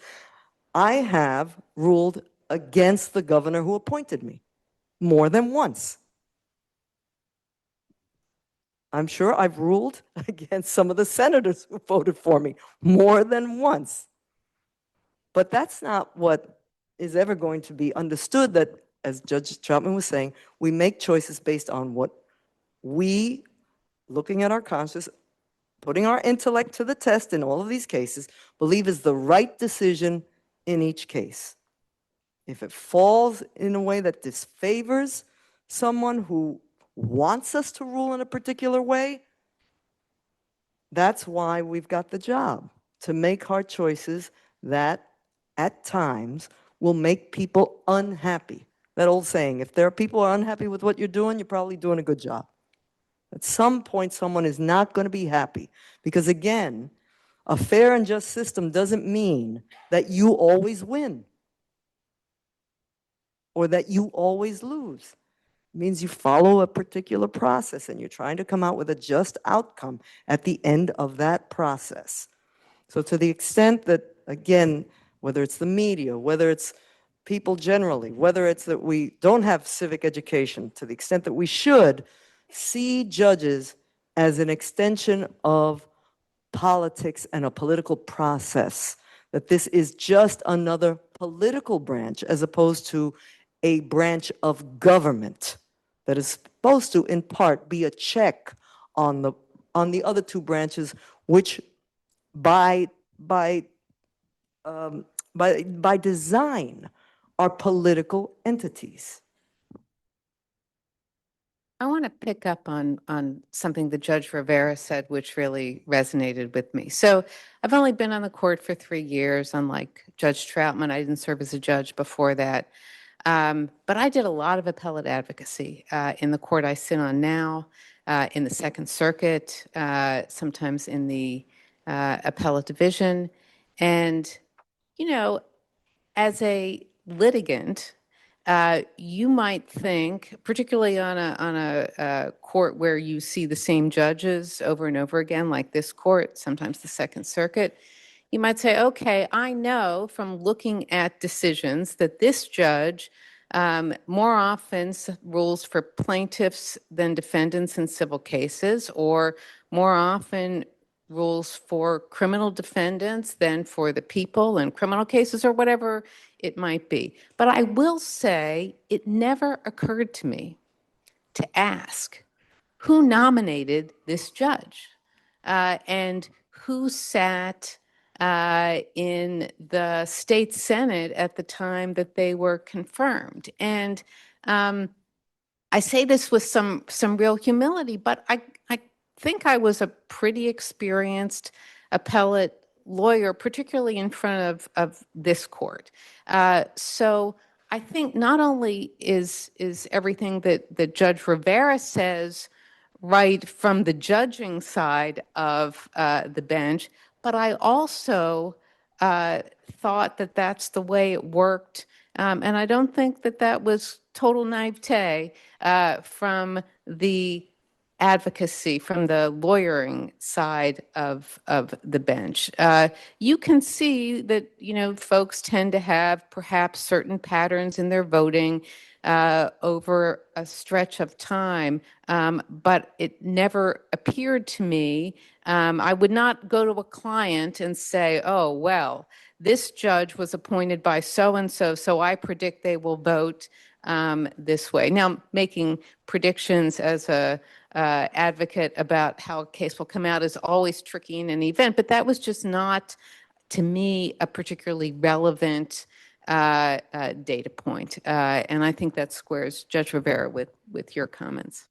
F: I have ruled against the governor who appointed me more than once. I'm sure I've ruled against some of the senators who voted for me more than once. But that's not what is ever going to be understood, that, as Judge Troutman was saying, we make choices based on what we, looking at our conscience, putting our intellect to the test in all of these cases, believe is the right decision in each case. If it falls in a way that disfavors someone who wants us to rule in a particular way, That's why we've got the job, to make hard choices that at times will make people unhappy. That old saying, if there are people who are unhappy with what you're doing, you're probably doing a good job. At some point, someone is not going to be happy because, again, a fair and just system doesn't mean that you always win or that you always lose. It means you follow a particular process and you're trying to come out with a just outcome at the end of that process. So to the extent that, again, whether it's the media, whether it's people generally, whether it's that we don't have civic education, to the extent that we should see judges as an extension of politics and a political process, that this is just another political branch as opposed to a branch of government that is supposed to, in part, be a check on the other two branches, which by design are political entities.
H: I want to pick up on something that Judge Rivera said, which really resonated with me. So I've only been on the court for 3 years, unlike Judge Troutman. I didn't serve as a judge before that. But I did a lot of appellate advocacy in the court I sit on now, in the Second Circuit, sometimes in the appellate division. And, you know, as a litigant, you might think, particularly on a court where you see the same judges over and over again, like this court, sometimes the Second Circuit, you might say, okay, I know from looking at decisions that this judge more often rules for plaintiffs than defendants in civil cases, or more often rules for criminal defendants than for the people in criminal cases, or whatever it might be. But I will say it never occurred to me to ask who nominated this judge and who sat in the state Senate at the time that they were confirmed. And I say this with some real humility, but I think I was a pretty experienced appellate lawyer, particularly in front of this court. So I think not only is everything that Judge Rivera says right from the judging side of the bench, but I also thought that that's the way it worked. And I don't think that that was total naivete from the advocacy, from the lawyering side of the bench. You can see that, you know, folks tend to have perhaps certain patterns in their voting over a stretch of time, but it never appeared to me. I would not go to a client and say, oh, well, this judge was appointed by so-and-so, so I predict they will vote this way. Now, making predictions as a advocate about how a case will come out is always tricky in an event, but that was just not, to me, a particularly relevant data point. And I think that squares Judge Rivera with your comments.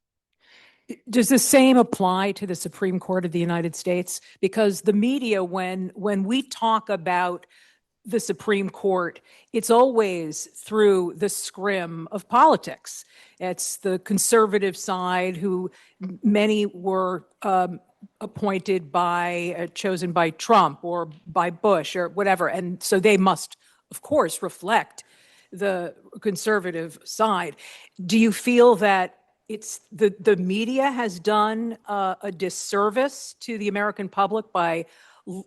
E: Does the same apply to the Supreme Court of the United States? Because the media, when we talk about the Supreme Court, it's always through the scrim of politics. It's the conservative side, who many were appointed by, chosen by Trump or by Bush or whatever. And so they must, of course, reflect the conservative side. Do you feel that it's the media has done a disservice to the American public by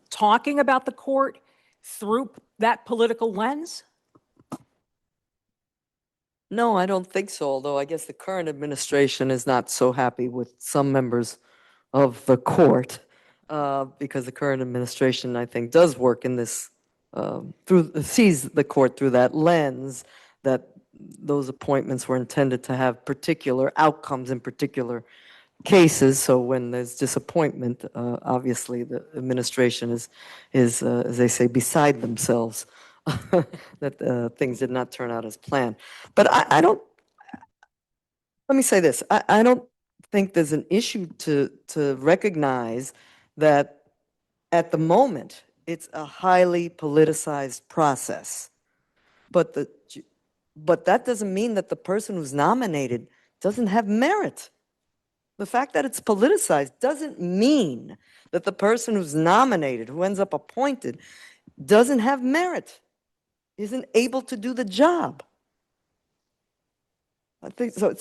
E: talking about the court through that political lens?
F: No, I don't think so, although I guess the current administration is not so happy with some members of the court because the current administration, I think, does work in this, sees the court through that lens, that those appointments were intended to have particular outcomes in particular cases. So when there's disappointment, obviously the administration is, as they say, beside themselves that things did not turn out as planned. But I don't, let me say this, I don't think there's an issue to recognize that at the moment, it's a highly politicized process. But that doesn't mean that the person who's nominated doesn't have merit. The fact that it's politicized doesn't mean that the person who's nominated, who ends up appointed, doesn't have merit, isn't able to do the job. I think so.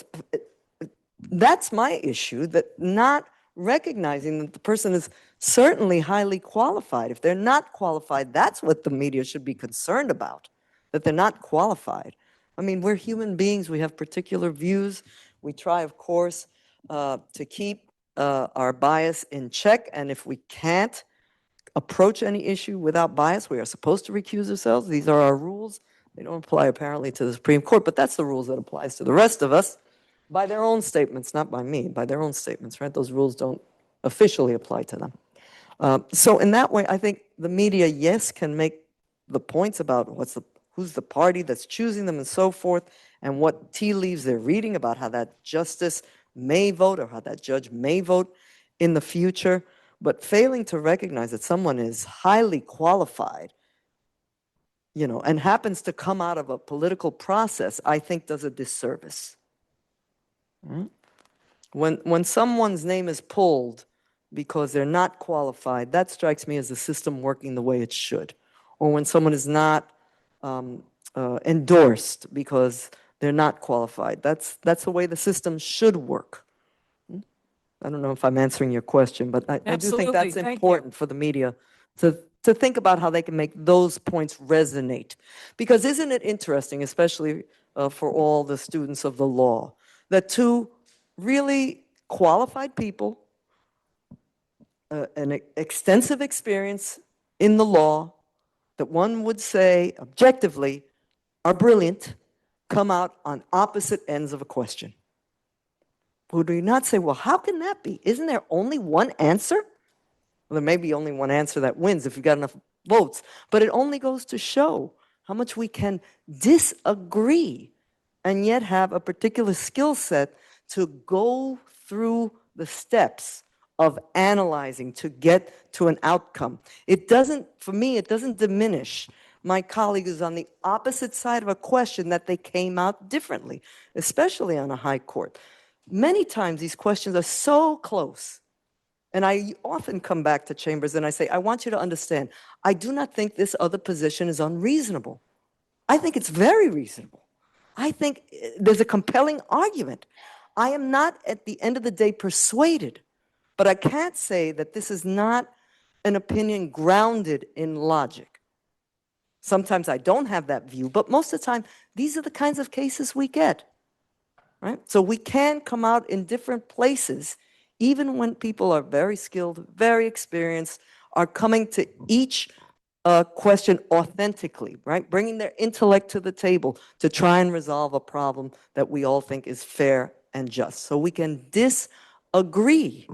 F: That's my issue, that not recognizing that the person is certainly highly qualified. If they're not qualified, that's what the media should be concerned about, that they're not qualified. I mean, we're human beings. We have particular views. We try, of course, to keep our bias in check. And if we can't approach any issue without bias, we are supposed to recuse ourselves. These are our rules. They don't apply apparently to the Supreme Court, but that's the rules that applies to the rest of us by their own statements, not by me, by their own statements, right? Those rules don't officially apply to them. So in that way, I think the media, yes, can make the points about who's the party that's choosing them and so forth, and what tea leaves they're reading about how that justice may vote or how that judge may vote in the future. But failing to recognize that someone is highly qualified, and happens to come out of a political process, I think does a disservice. Right? When someone's name is pulled because they're not qualified, that strikes me as a system working the way it should. Or when someone is not endorsed because they're not qualified, that's the way the system should work. I don't know if I'm answering your question, but I do think that's important for the media to think about how they can make those points resonate. Because isn't it interesting, especially for all the students of the law, that two really qualified people, an extensive experience in the law, that one would say objectively are brilliant, come out on opposite ends of a question? Would we not say, well, how can that be? Isn't there only one answer? Well, there may be only one answer that wins if you've got enough votes, but it only goes to show how much we can disagree and yet have a particular skill set to go through the steps of analyzing to get to an outcome. For me, it doesn't diminish my colleague who's on the opposite side of a question that they came out differently, especially on a high court. Many times these questions are so close. And I often come back to chambers and I say, I want you to understand, I do not think this other position is unreasonable. I think it's very reasonable. I think there's a compelling argument. I am not, at the end of the day, persuaded, but I can't say that this is not an opinion grounded in logic. Sometimes I don't have that view, but most of the time, these are the kinds of cases we get. Right? So we can come out in different places, even when people are very skilled, very experienced, are coming to each question authentically, right? Bringing their intellect to the table to try and resolve a problem that we all think is fair and just. So we can disagree.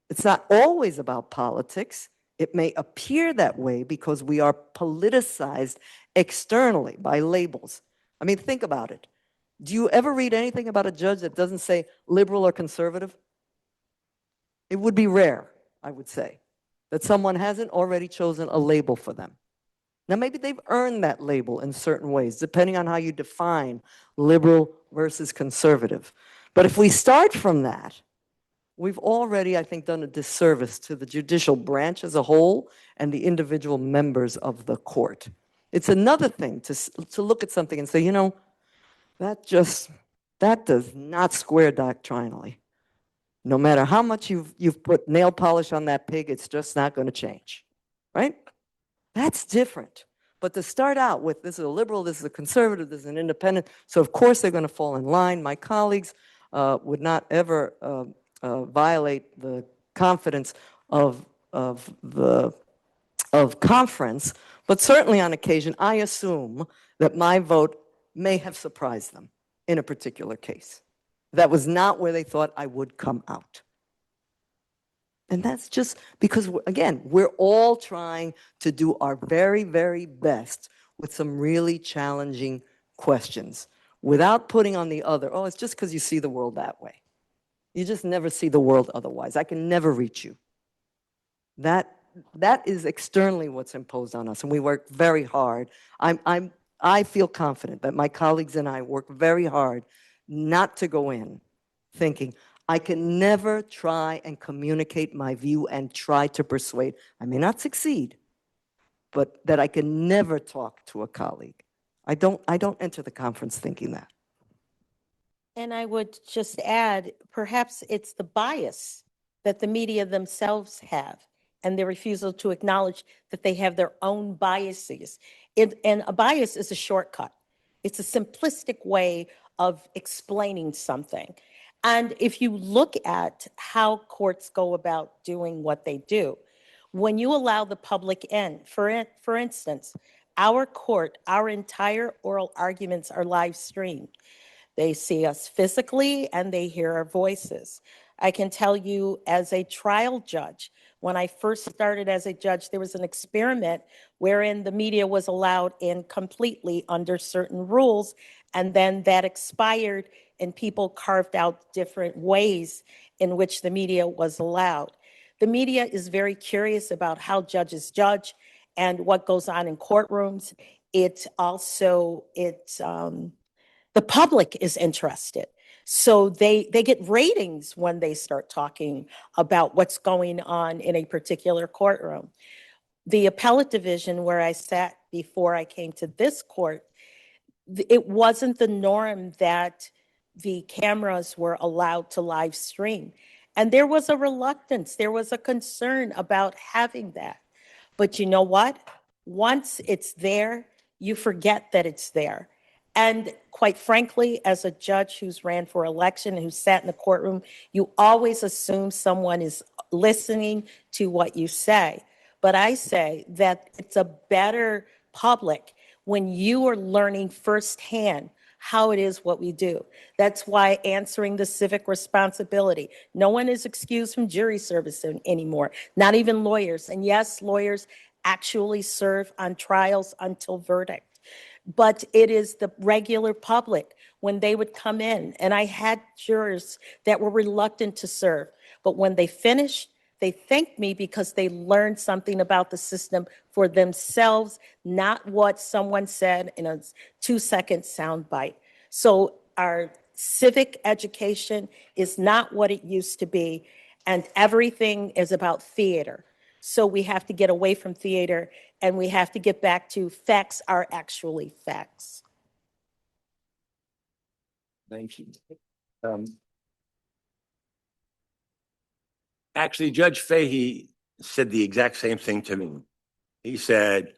F: It's not always about politics. It may appear that way because we are politicized externally by labels. I mean, think about it. Do you ever read anything about a judge that doesn't say liberal or conservative? It would be rare, I would say, that someone hasn't already chosen a label for them. Now, maybe they've earned that label in certain ways, depending on how you define liberal versus conservative. But if we start from that, we've already, I think, done a disservice to the judicial branch as a whole and the individual members of the court. It's another thing to look at something and say, that does not square doctrinally. No matter how much you've put nail polish on that pig, it's just not going to change, right? That's different. But to start out with, this is a liberal, this is a conservative, this is an independent, so of course they're going to fall in line. My colleagues would not ever violate the confidence of conference, but certainly on occasion, I assume that my vote may have surprised them in a particular case. That was not where they thought I would come out. And that's just because, again, we're all trying to do our very, very best with some really challenging questions without putting on the other, oh, it's just because you see the world that way. You just never see the world otherwise. I can never reach you. That is externally what's imposed on us, and we work very hard. I feel confident that my colleagues and I work very hard not to go in thinking, I can never try and communicate my view and try to persuade. I may not succeed, but that I can never talk to a colleague. I don't enter the conference thinking that.
G: And I would just add, perhaps it's the bias that the media themselves have and their refusal to acknowledge that they have their own biases. And a bias is a shortcut. It's a simplistic way of explaining something. And if you look at how courts go about doing what they do, when you allow the public in, for instance, our court, our entire oral arguments are live streamed. They see us physically and they hear our voices. I can tell you, as a trial judge, when I first started as a judge, there was an experiment wherein the media was allowed in completely under certain rules, and then that expired and people carved out different ways in which the media was allowed. The media is very curious about how judges judge and what goes on in courtrooms. The public is interested. So they get ratings when they start talking about what's going on in a particular courtroom. The appellate division where I sat before I came to this court, it wasn't the norm that the cameras were allowed to live stream. And there was a reluctance, there was a concern about having that. But you know what? Once it's there, you forget that it's there. And quite frankly, as a judge who's ran for election and who sat in the courtroom, you always assume someone is listening to what you say. But I say that it's a better public when you are learning firsthand how it is what we do. That's why answering the civic responsibility. No one is excused from jury service anymore, not even lawyers. And yes, lawyers actually serve on trials until verdict. But it is the regular public when they would come in. And I had jurors that were reluctant to serve. But when they finished, they thanked me because they learned something about the system for themselves, not what someone said in a 2-second soundbite. So our civic education is not what it used to be, and everything is about theater. So we have to get away from theater and we have to get back to facts are actually facts.
I: Thank you. Actually, Judge Fahey said the exact same thing to me. He said,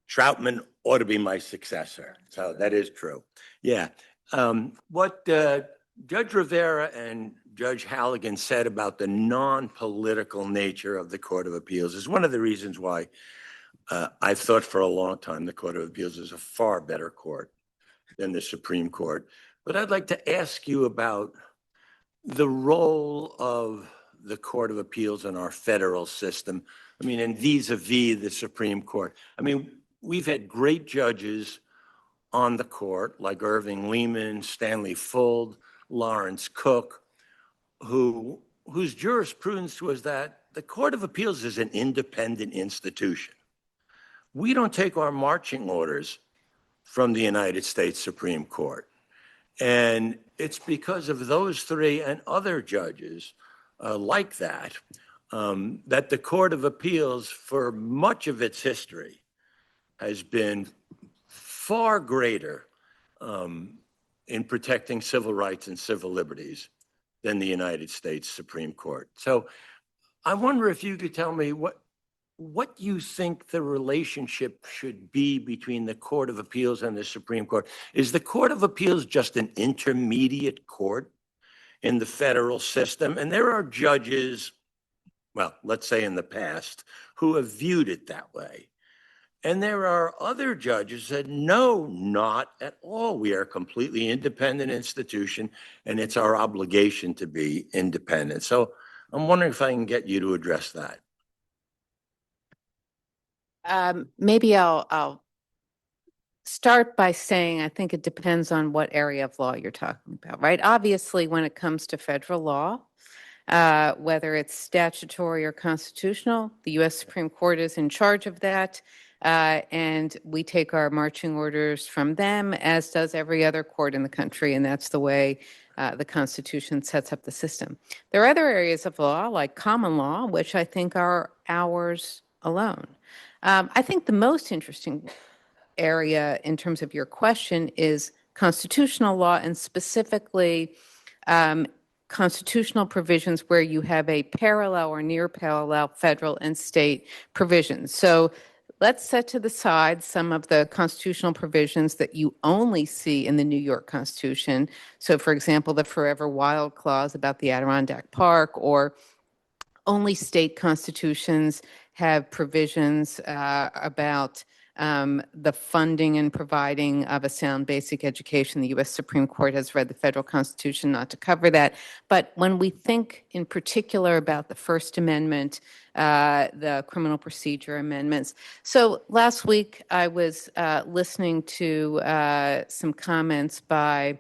I: Troutman ought to be my successor. So that is true. Yeah. What Judge Rivera and Judge Halligan said about the non-political nature of the Court of Appeals is one of the reasons why I've thought for a long time the Court of Appeals is a far better court than the Supreme Court. But I'd like to ask you about the role of the Court of Appeals in our federal system. I mean, and vis-a-vis the Supreme Court. I mean, we've had great judges on the court like Irving Lehman, Stanley Fuld, Lawrence Cooke, whose jurisprudence was that the Court of Appeals is an independent institution. We don't take our marching orders from the United States Supreme Court. And it's because of those three and other judges like that, that the Court of Appeals, for much of its history, has been far greater in protecting civil rights and civil liberties than the United States Supreme Court. So I wonder if you could tell me what you think the relationship should be between the Court of Appeals and the Supreme Court. Is the Court of Appeals just an intermediate court in the federal system? And there are judges, well, let's say in the past, who have viewed it that way. And there are other judges that no, not at all. We are a completely independent institution, and it's our obligation to be independent. So I'm wondering if I can get you to address that.
H: Maybe I'll start by saying I think it depends on what area of law you're talking about, right? Obviously, when it comes to federal law, whether it's statutory or constitutional. The U.S. Supreme Court is in charge of that. And we take our marching orders from them, as does every other court in the country. And that's the way the Constitution sets up the system. There are other areas of law, like common law, which I think are ours alone. I think the most interesting area in terms of your question is constitutional law, and specifically constitutional provisions where you have a parallel or near parallel federal and state provisions. So let's set to the side some of the constitutional provisions that you only see in the New York Constitution. So, for example, the Forever Wild Clause about the Adirondack Park, or only state constitutions have provisions about the funding and providing of a sound basic education. The U.S. Supreme Court has read the federal Constitution not to cover that. But when we think in particular about the First Amendment, the criminal procedure amendments. So last week I was listening to some comments by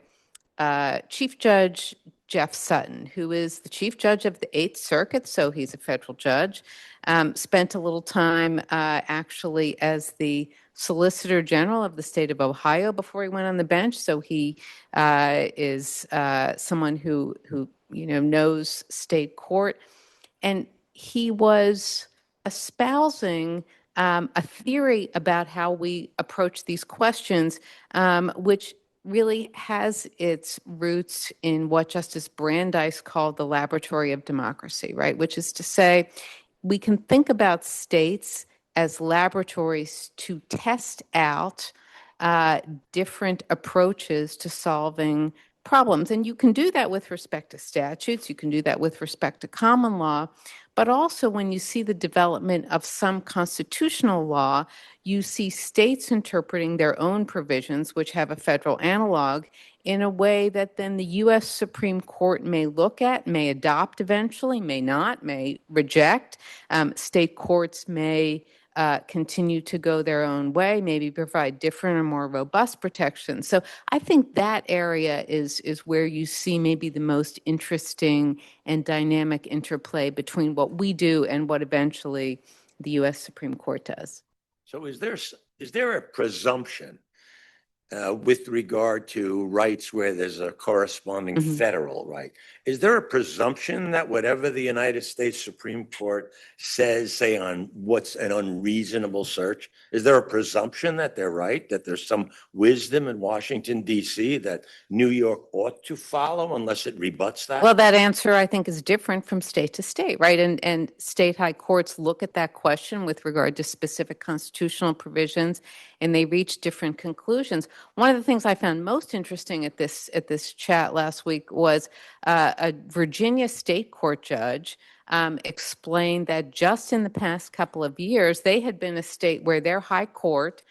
H: Chief Judge Jeff Sutton, who is the Chief Judge of the Eighth Circuit, so he's a federal judge, spent a little time actually as the Solicitor General of the state of Ohio before he went on the bench. So he is someone who knows state court, and he was espousing a theory about how we approach these questions, which really has its roots in what Justice Brandeis called the laboratory of democracy, right? Which is to say, we can think about states as laboratories to test out different approaches to solving problems. And you can do that with respect to statutes, you can do that with respect to common law, but also when you see the development of some constitutional law, you see states interpreting their own provisions, which have a federal analog, in a way that then the U.S. Supreme Court may look at, may adopt eventually, may not, may reject. State courts may continue to go their own way, maybe provide different or more robust protections. So I think that area is where you see maybe the most interesting and dynamic interplay between what we do and what eventually the U.S. Supreme Court does.
I: So is there a presumption with regard to rights where there's a corresponding federal right? Is there a presumption that whatever the United States Supreme Court says, say, on what's an unreasonable search, is there a presumption that they're right, that there's some wisdom in Washington, D.C. that New York ought to follow unless it rebuts that?
H: Well, that answer, I think, is different from state to state, right? And state high courts look at that question with regard to specific constitutional provisions, and they reach different conclusions. One of the things I found most interesting at this chat last week was a Virginia state court judge explained that just in the past couple of years, they had been a state where their high court,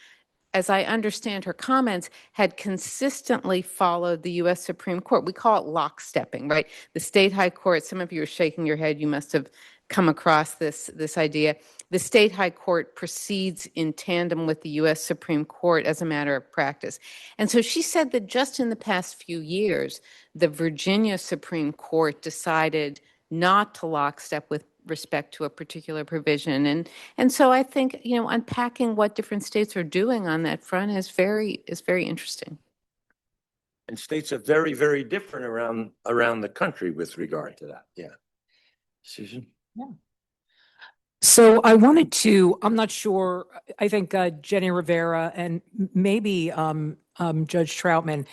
H: as I understand her comments, had consistently followed the U.S. Supreme Court. We call it lockstepping, right? The state high court, some of you are shaking your head, you must have come across this idea. The state high court proceeds in tandem with the U.S. Supreme Court as a matter of practice. And so she said that just in the past few years, the Virginia Supreme Court decided not to lockstep with respect to a particular provision. And so I think, unpacking what different states are doing on that front is very interesting.
I: And states are very, very different around the country with regard to that. Yeah. Susan?
E: Yeah. So I wanted to, I'm not sure, I think Jenny Rivera and maybe Judge Troutman,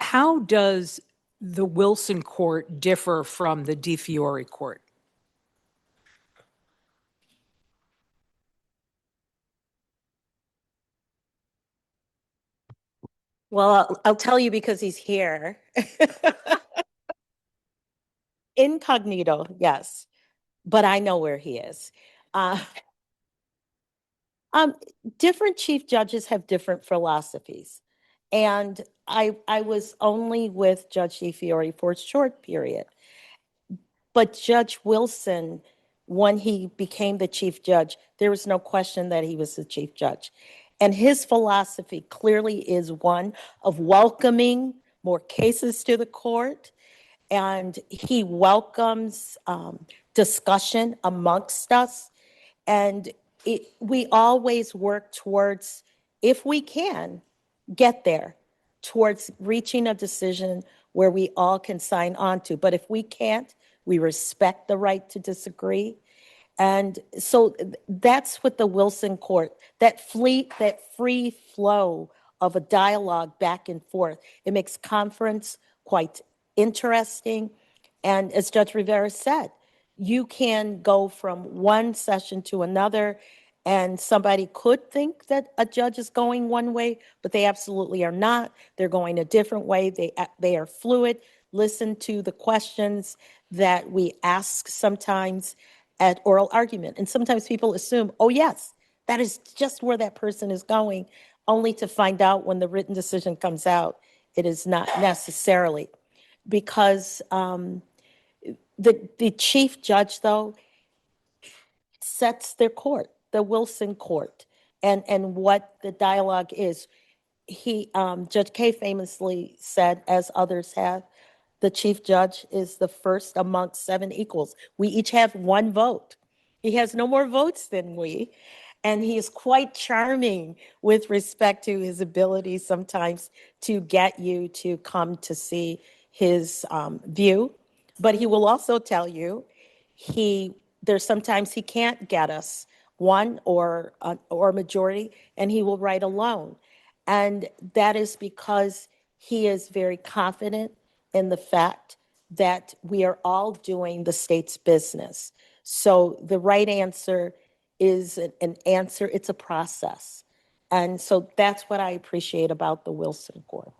E: how does the Wilson Court differ from the De Fiori Court?
G: Well, I'll tell you because he's here. Incognito, yes, but I know where he is. Different chief judges have different philosophies. And I was only with Judge De Fiori for a short period. But Judge Wilson, when he became the chief judge, there was no question that he was the chief judge. And his philosophy clearly is one of welcoming more cases to the court and he welcomes discussion amongst us. And we always work towards, if we can, get there, towards reaching a decision where we all can sign on to. But if we can't, we respect the right to disagree. And so that's what the Wilson Court, that free flow of a dialogue back and forth. It makes conference quite interesting. And as Judge Rivera said, you can go from one session to another, and somebody could think that a judge is going one way, but they absolutely are not. They're going a different way. They are fluid. Listen to the questions that we ask sometimes at oral argument. And sometimes people assume, oh, yes, that is just where that person is going, only to find out when the written decision comes out, it is not necessarily. Because the chief judge, though, sets their court, the Wilson Court, and what the dialogue is. Judge Kay famously said, as others have, the chief judge is the first amongst 7 equals. We each have 1 vote. He has no more votes than we, and he is quite charming with respect to his ability sometimes to get you to come to see his view. But he will also tell you there's sometimes he can't get us one or majority, and he will write alone. And that is because he is very confident in the fact that we are all doing the state's business. So the right answer is an answer, it's a process. And so that's what I appreciate about the Wilson Court.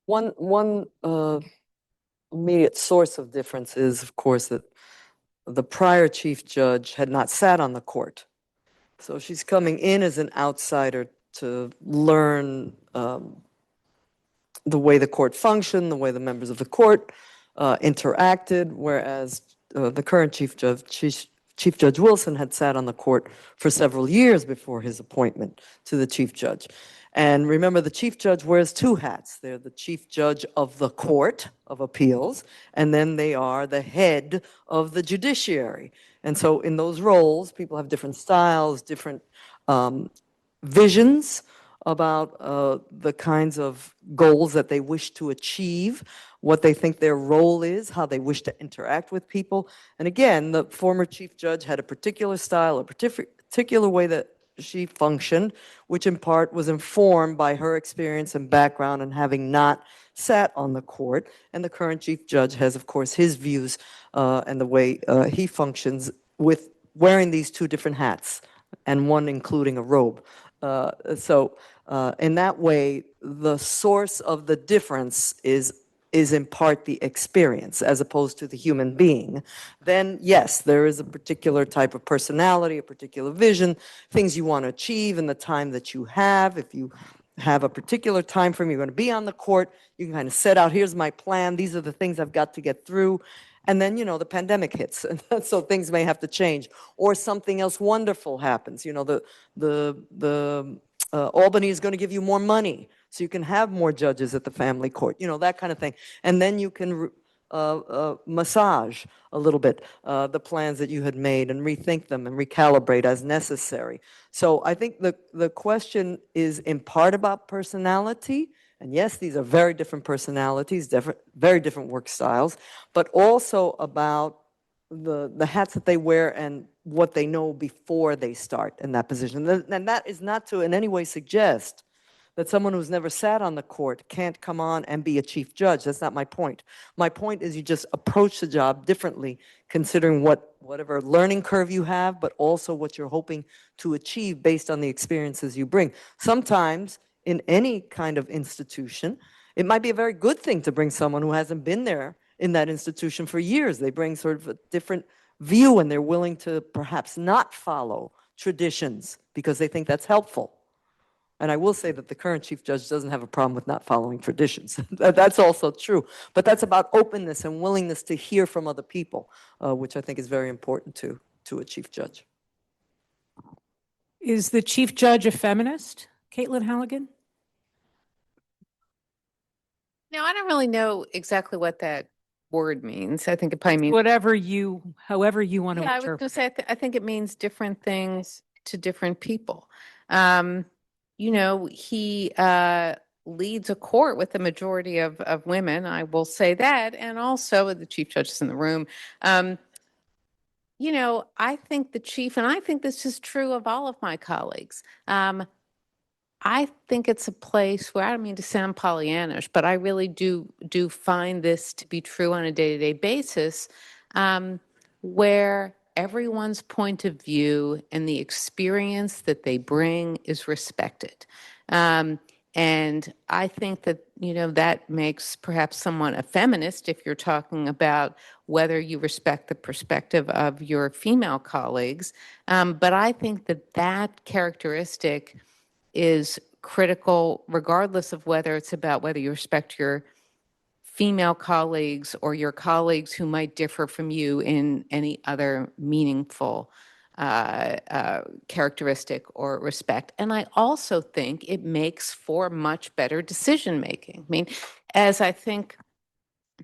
F: One immediate source of difference is, of course, that the prior chief judge had not sat on the court. So she's coming in as an outsider to learn the way the court functioned, the way the members of the court interacted, whereas the current Chief Judge Wilson had sat on the court for several years before his appointment to the Chief Judge. And remember, the Chief Judge wears 2 hats. They're the Chief Judge of the Court of Appeals, and then they are the head of the judiciary. And so in those roles, people have different styles, different visions about the kinds of goals that they wish to achieve, what they think their role is, how they wish to interact with people. And again, the former chief judge had a particular style, a particular way that she functioned, which in part was informed by her experience and background and having not sat on the court. And the current chief judge has, of course, his views and the way he functions with wearing these 2 different hats, and one including a robe. So in that way, the source of the difference is in part the experience as opposed to the human being. Then yes, there is a particular type of personality, a particular vision, things you want to achieve in the time that you have. If you have a particular time frame, you're going to be on the court, you can kind of set out, here's my plan, these are the things I've got to get through. And then, the pandemic hits, and so things may have to change, or something else wonderful happens. Albany is going to give you more money, so you can have more judges at the family court. That kind of thing. And then you can massage a little bit the plans that you had made and rethink them and recalibrate as necessary. So I think the question is in part about personality. And yes, these are very different personalities, very different work styles, but also about the hats that they wear and what they know before they start in that position. And that is not to in any way suggest that someone who's never sat on the court can't come on and be a chief judge. That's not my point. My point is you just approach the job differently, considering whatever learning curve you have, but also what you're hoping to achieve based on the experiences you bring. Sometimes in any kind of institution, it might be a very good thing to bring someone who hasn't been there in that institution for years. They bring sort of a different view, and they're willing to perhaps not follow traditions because they think that's helpful. And I will say that the current chief judge doesn't have a problem with not following traditions. That's also true. But that's about openness and willingness to hear from other people, which I think is very important to a chief judge.
E: Is the chief judge a feminist, Caitlin Halligan?
H: Now, I don't really know exactly what that word means. I think it probably means,
E: However you want to
H: yeah, I was going
E: interpret.
H: to say, I think it means different things to different people. Um, he leads a court with a majority of women, I will say that, and also the chief judge is in the room. Um, I think the chief, and I think this is true of all of my colleagues. I think it's a place where I don't mean to sound Pollyannish, but I really do find this to be true on a day-to-day basis, um, where everyone's point of view and the experience that they bring is respected. And I think that, that makes perhaps someone a feminist if you're talking about whether you respect the perspective of your female colleagues. But I think that that characteristic is critical, regardless of whether it's about whether you respect your female colleagues or your colleagues who might differ from you in any other meaningful characteristic or respect. And I also think it makes for much better decision making. I mean, as I think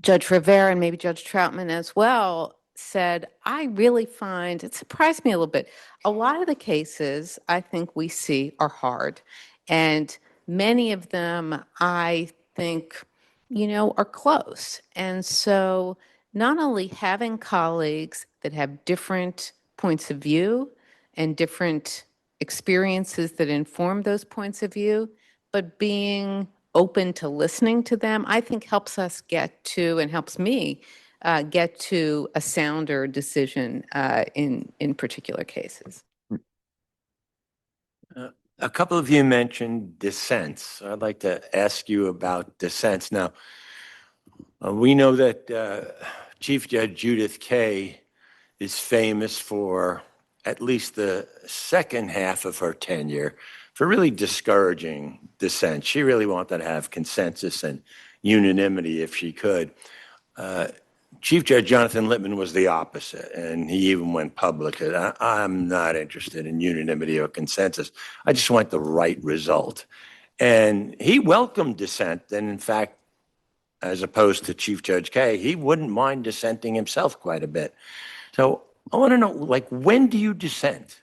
H: Judge Rivera and maybe Judge Troutman as well said, I really find it surprised me a little bit. A lot of the cases I think we see are hard, and many of them I think, are close. And so not only having colleagues that have different points of view and different experiences that inform those points of view, but being open to listening to them, I think helps us get to, and helps me get to a sounder decision in particular cases.
I: A couple of you mentioned dissents. I'd like to ask you about dissents. Now, we know that Chief Judge Judith Kaye is famous for at least the second half of her tenure for really discouraging dissent. She really wanted to have consensus and unanimity if she could. Chief Judge Jonathan Lippman was the opposite, and he even went public. I'm not interested in unanimity or consensus. I just want the right result. And he welcomed dissent, and in fact, as opposed to Chief Judge Kaye, he wouldn't mind dissenting himself quite a bit. So I want to know, when do you dissent?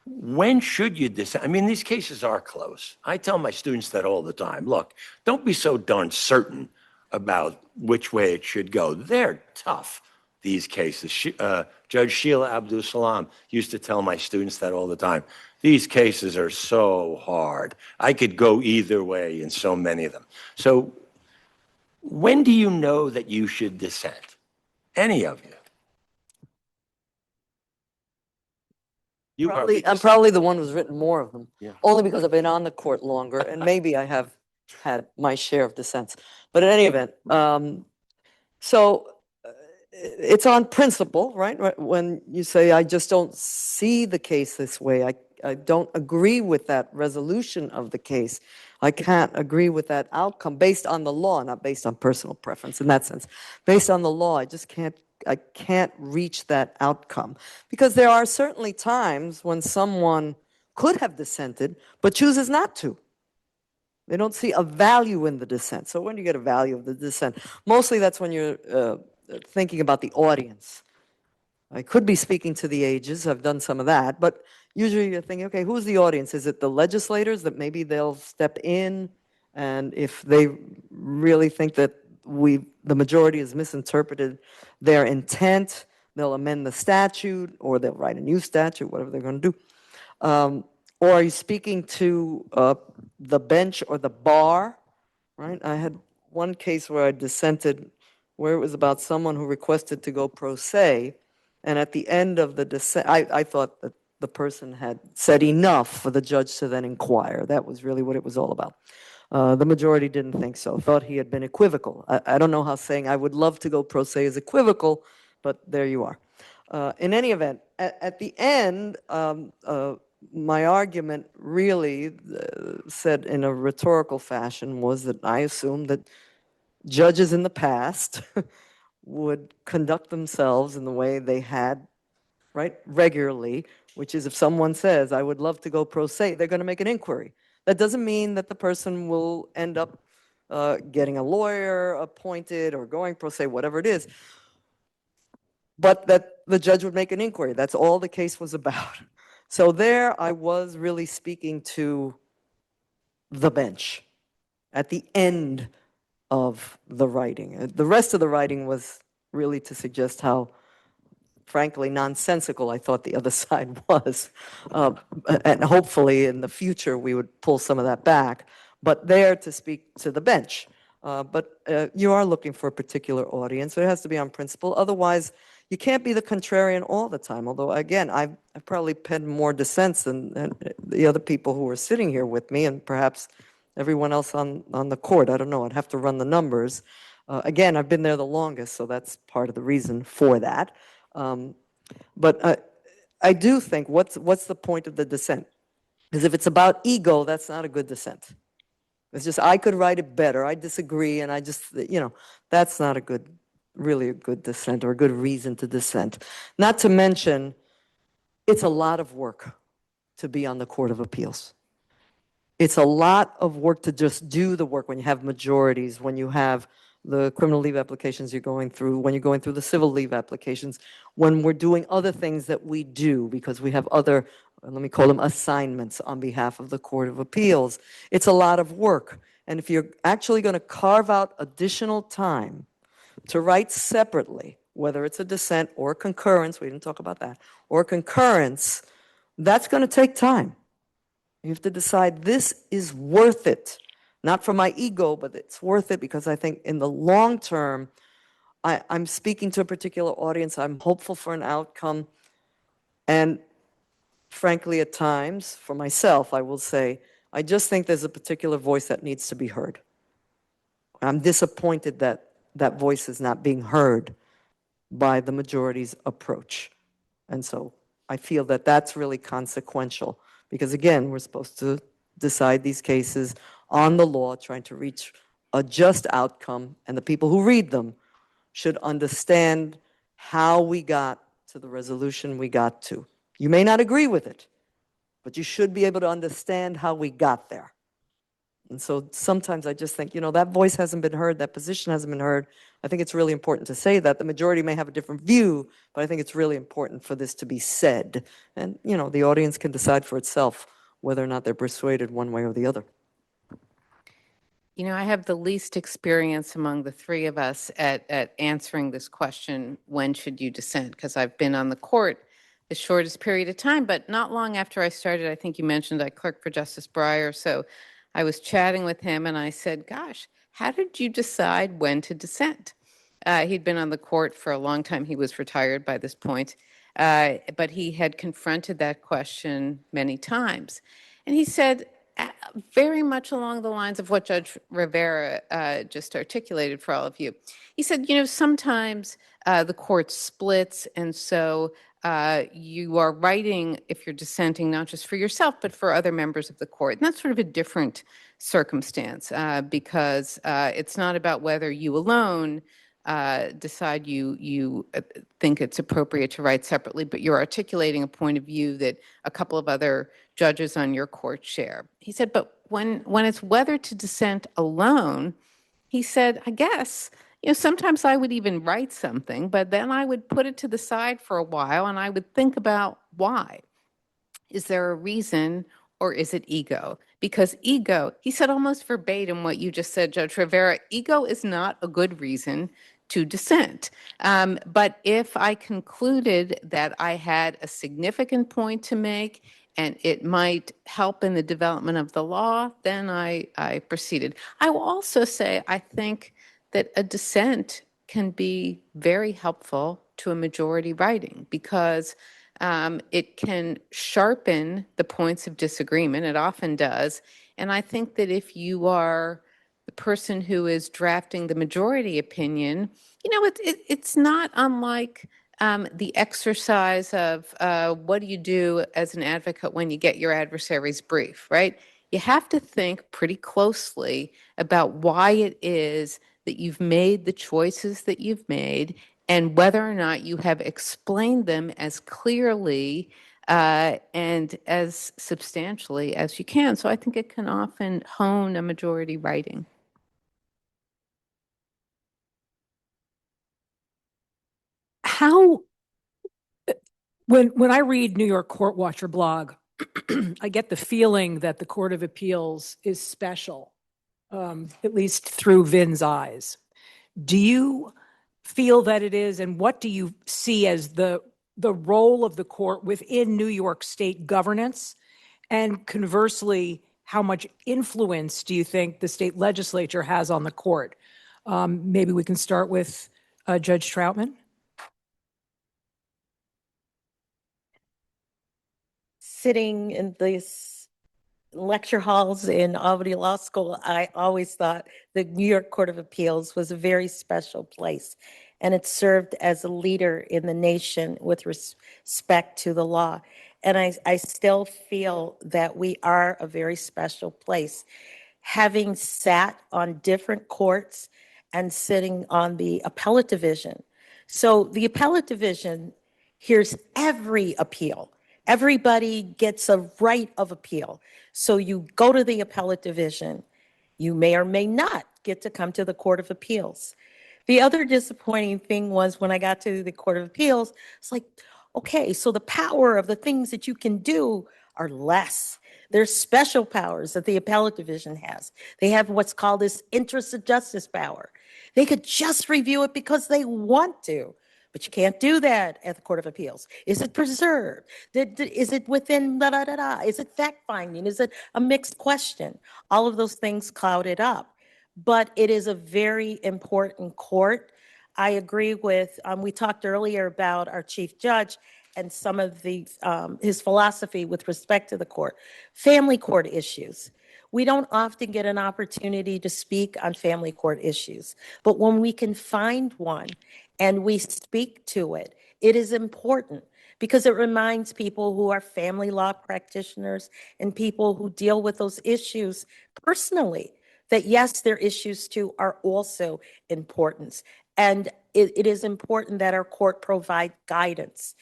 I: When should you dissent? I mean, these cases are close. I tell my students that all the time. Look, don't be so darn certain about which way it should go. They're tough, these cases. Judge Sheila Abdul Salam used to tell my students that all the time. These cases are so hard. I could go either way in so many of them. So when do you know that you should dissent? Any of you?
F: I'm probably the one who's written more of them,
I: Yeah.
F: only because I've been on the court longer, and maybe I have had my share of dissents. But in any event, it's on principle, right? When you say, I just don't see the case this way, I don't agree with that resolution of the case. I can't agree with that outcome based on the law, not based on personal preference in that sense. Based on the law, I can't reach that outcome. Because there are certainly times when someone could have dissented, but chooses not to. They don't see a value in the dissent. So when do you get a value of the dissent? Mostly that's when you're thinking about the audience. I could be speaking to the ages, I've done some of that, but usually you're thinking, okay, who's the audience? Is it the legislators that maybe they'll step in, and if they really think that the majority has misinterpreted their intent, they'll amend the statute, or they'll write a new statute, whatever they're going to do. Or are you speaking to the bench or the bar, right? I had one case where I dissented, where it was about someone who requested to go pro se, and at the end of the dissent, I thought that the person had said enough for the judge to then inquire. That was really what it was all about. The majority didn't think so, thought he had been equivocal. I don't know how saying I would love to go pro se is equivocal, but there you are. In any event, at the end, my argument really said in a rhetorical fashion was that I assumed that judges in the past would conduct themselves in the way they had, right, regularly, which is if someone says, I would love to go pro se, they're going to make an inquiry. That doesn't mean that the person will end up getting a lawyer appointed or going pro se, whatever it is. But that the judge would make an inquiry. That's all the case was about. So there I was really speaking to the bench at the end of the writing. The rest of the writing was really to suggest how, frankly, nonsensical I thought the other side was. And hopefully in the future we would pull some of that back. But there to speak to the bench. But you are looking for a particular audience. So it has to be on principle. Otherwise, you can't be the contrarian all the time. Although, again, I've probably penned more dissents than the other people who were sitting here with me, and perhaps everyone else on the court. I don't know. I'd have to run the numbers. Again, I've been there the longest, so that's part of the reason for that. But I do think, what's the point of the dissent? Because if it's about ego, that's not a good dissent. It's just, I could write it better. I disagree, and I just, that's not really a good dissent or a good reason to dissent. Not to mention, it's a lot of work to be on the Court of Appeals. It's a lot of work to just do the work when you have majorities, when you have the criminal leave applications you're going through, when you're going through the civil leave applications, when we're doing other things that we do because we have other, let me call them assignments on behalf of the Court of Appeals. It's a lot of work. And if you're actually going to carve out additional time to write separately, whether it's a dissent or concurrence, we didn't talk about that, or concurrence, that's going to take time. You have to decide this is worth it. Not for my ego, but it's worth it because I think in the long term, I'm speaking to a particular audience. I'm hopeful for an outcome. And frankly, at times, for myself, I will say, I just think there's a particular voice that needs to be heard. I'm disappointed that that voice is not being heard by the majority's approach. And so I feel that that's really consequential because, again, we're supposed to decide these cases on the law, trying to reach a just outcome, and the people who read them should understand how we got to the resolution we got to. You may not agree with it, but you should be able to understand how we got there. And so sometimes I just think, that voice hasn't been heard, that position hasn't been heard. I think it's really important to say that. The majority may have a different view, but I think it's really important for this to be said. And, the audience can decide for itself whether or not they're persuaded one way or the other.
H: I have the least experience among the three of us at answering this question, when should you dissent? Because I've been on the court the shortest period of time, but not long after I started, I think you mentioned I clerked for Justice Breyer. So I was chatting with him and I said, gosh, how did you decide when to dissent? He'd been on the court for a long time. He was retired by this point, but he had confronted that question many times. And he said, very much along the lines of what Judge Rivera just articulated for all of you. He said, sometimes the court splits, and so you are writing, if you're dissenting, not just for yourself, but for other members of the court. And that's sort of a different circumstance because it's not about whether you alone decide you think it's appropriate to write separately, but you're articulating a point of view that a couple of other judges on your court share. He said, but when it's whether to dissent alone, he said, I guess, sometimes I would even write something, but then I would put it to the side for a while and I would think about why. Is there a reason or is it ego? Because ego, he said almost verbatim what you just said, Judge Rivera, ego is not a good reason to dissent. But if I concluded that I had a significant point to make and it might help in the development of the law, then I proceeded. I will also say I think that a dissent can be very helpful to a majority writing because it can sharpen the points of disagreement. It often does. And I think that if you are the person who is drafting the majority opinion, it's not unlike the exercise of what do you do as an advocate when you get your adversary's brief, right? You have to think pretty closely about why it is that you've made the choices that you've made and whether or not you have explained them as clearly and as substantially as you can. So I think it can often hone a majority writing.
E: how, when I read New York Court Watcher blog, I get the feeling that the Court of Appeals is special, at least through Vin's eyes. Do you feel that it is, and what do you see as the role of the court within New York State governance? And conversely, how much influence do you think the state legislature has on the court? Maybe we can start with Judge Troutman.
G: Sitting in these lecture halls in Albany Law School, I always thought the New York Court of Appeals was a very special place. And it served as a leader in the nation with respect to the law. And I still feel that we are a very special place. Having sat on different courts and sitting on the appellate division. So the appellate division hears every appeal. Everybody gets a right of appeal. So you go to the appellate division. You may or may not get to come to the Court of Appeals. The other disappointing thing was when I got to the Court of Appeals, it's like, okay, so the power of the things that you can do are less. There's special powers that the appellate division has. They have what's called this interest of justice power. They could just review it because they want to, but you can't do that at the Court of Appeals. Is it preserved? Is it within da da da da? Is it fact finding? Is it a mixed question? All of those things cloud it up. But it is a very important court. I agree with, we talked earlier about our chief judge and some of the his philosophy with respect to the court. Family court issues. We don't often get an opportunity to speak on family court issues, but when we can find one and we speak to it, it is important because it reminds people who are family law practitioners and people who deal with those issues personally that yes, their issues too are also important. And it is important that our court provide guidance.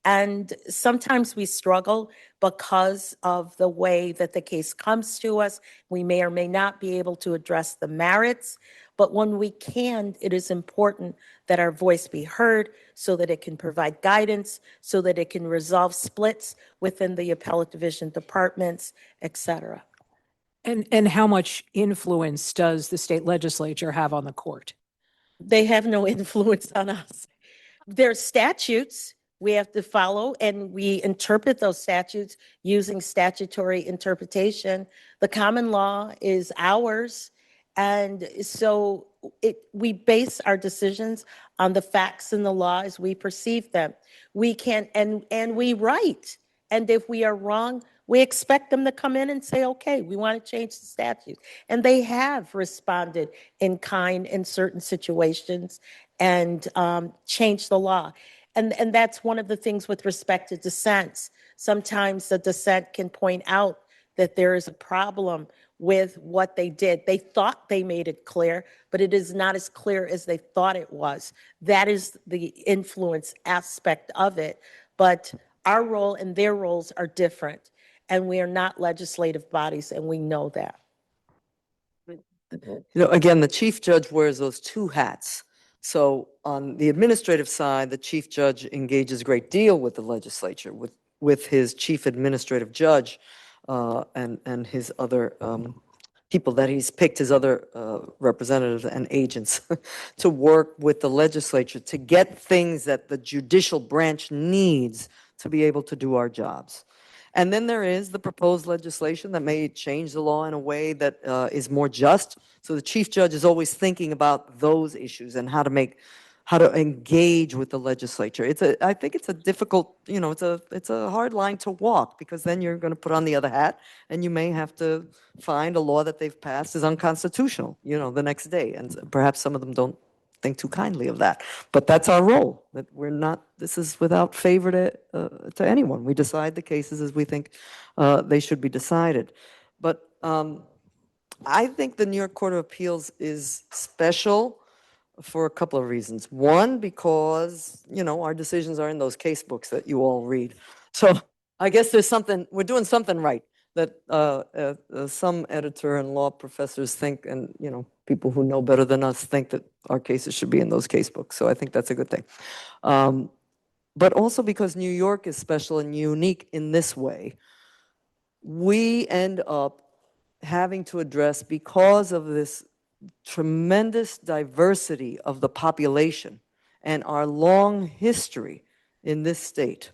G: And sometimes we struggle because of the way that the case comes to us. We may or may not be able to address the merits, but when we can, it is important that our voice be heard so that it can provide guidance, so that it can resolve splits within the appellate division departments, et cetera.
E: And how much influence does the state legislature have on the court?
G: They have no influence on us. There's statutes we have to follow, and we interpret those statutes using statutory interpretation. The common law is ours, and so we base our decisions on the facts and the law as we perceive them. We can, and we write, and if we are wrong, we expect them to come in and say, okay, we want to change the statute. And they have responded in kind in certain situations and changed the law. And that's one of the things with respect to dissents. Sometimes the dissent can point out that there is a problem with what they did. They thought they made it clear, but it is not as clear as they thought it was. That is the influence aspect of it. But our role and their roles are different. And we are not legislative bodies, and we know that.
F: Again, the chief judge wears those two hats. So on the administrative side, the chief judge engages a great deal with the legislature, with his chief administrative judge and his other people that he's picked, his other representatives and agents, to work with the legislature to get things that the judicial branch needs to be able to do our jobs. And then there is the proposed legislation that may change the law in a way that is more just. So the chief judge is always thinking about those issues and how to engage with the legislature. I think it's a difficult, it's a hard line to walk, because then you're going to put on the other hat and you may have to find a law that they've passed is unconstitutional, the next day. And perhaps some of them don't think too kindly of that. But that's our role. That we're not. This is without favor to anyone. We decide the cases as we think they should be decided. But I think the New York Court of Appeals is special for a couple of reasons. One, because our decisions are in those case books that you all read. So I guess we're doing something right. that some editor and law professors think, and people who know better than us think that our cases should be in those case books. So I think that's a good thing. But also because New York is special and unique in this way, we end up having to address, because of this tremendous diversity of the population and our long history in this state,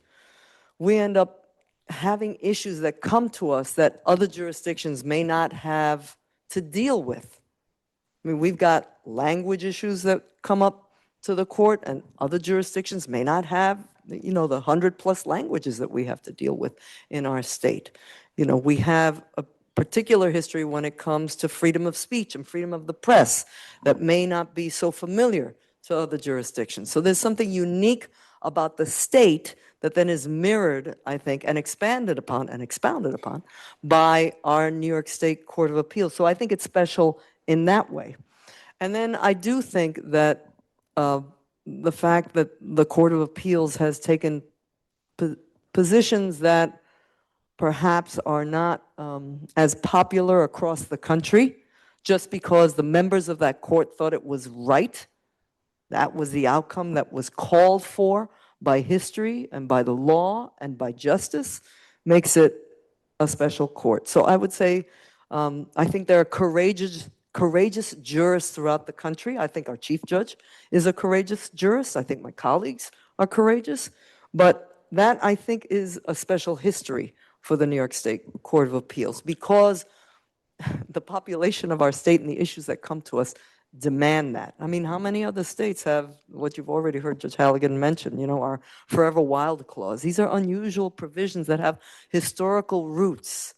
F: we end up having issues that come to us that other jurisdictions may not have to deal with. I mean, we've got language issues that come up to the court, and other jurisdictions may not have, the 100+ languages that we have to deal with in our state. We have a particular history when it comes to freedom of speech and freedom of the press that may not be so familiar to other jurisdictions. So there's something unique about the state that then is mirrored, I think, and expanded upon and expounded upon by our New York State Court of Appeals. So I think it's special in that way. And then I do think that the fact that the Court of Appeals has taken positions that perhaps are not as popular across the country, just because the members of that court thought it was right. That was the outcome that was called for by history and by the law and by justice, makes it a special court. So I would say, I think there are courageous jurists throughout the country. I think our chief judge is a courageous jurist. I think my colleagues are courageous. But that, I think, is a special history for the New York State Court of Appeals, because the population of our state and the issues that come to us demand that. I mean, how many other states have what you've already heard Judge Halligan mention, our forever wild clause? These are unusual provisions that have historical roots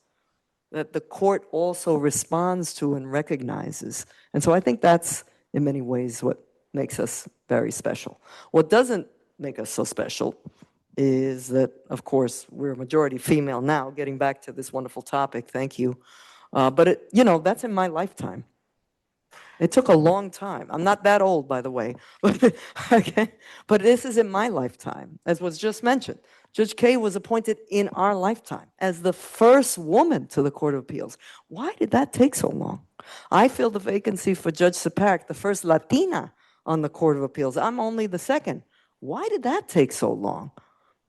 F: that the court also responds to and recognizes. And so I think that's, in many ways, what makes us very special. What doesn't make us so special is that, of course, we're a majority female now, getting back to this wonderful topic, thank you. But that's in my lifetime. It took a long time. I'm not that old, by the way. Okay? But this is in my lifetime, as was just mentioned. Judge Kaye was appointed in our lifetime as the first woman to the Court of Appeals. Why did that take so long? I filled the vacancy for Judge Sapak, the first Latina on the Court of Appeals. I'm only the second. Why did that take so long?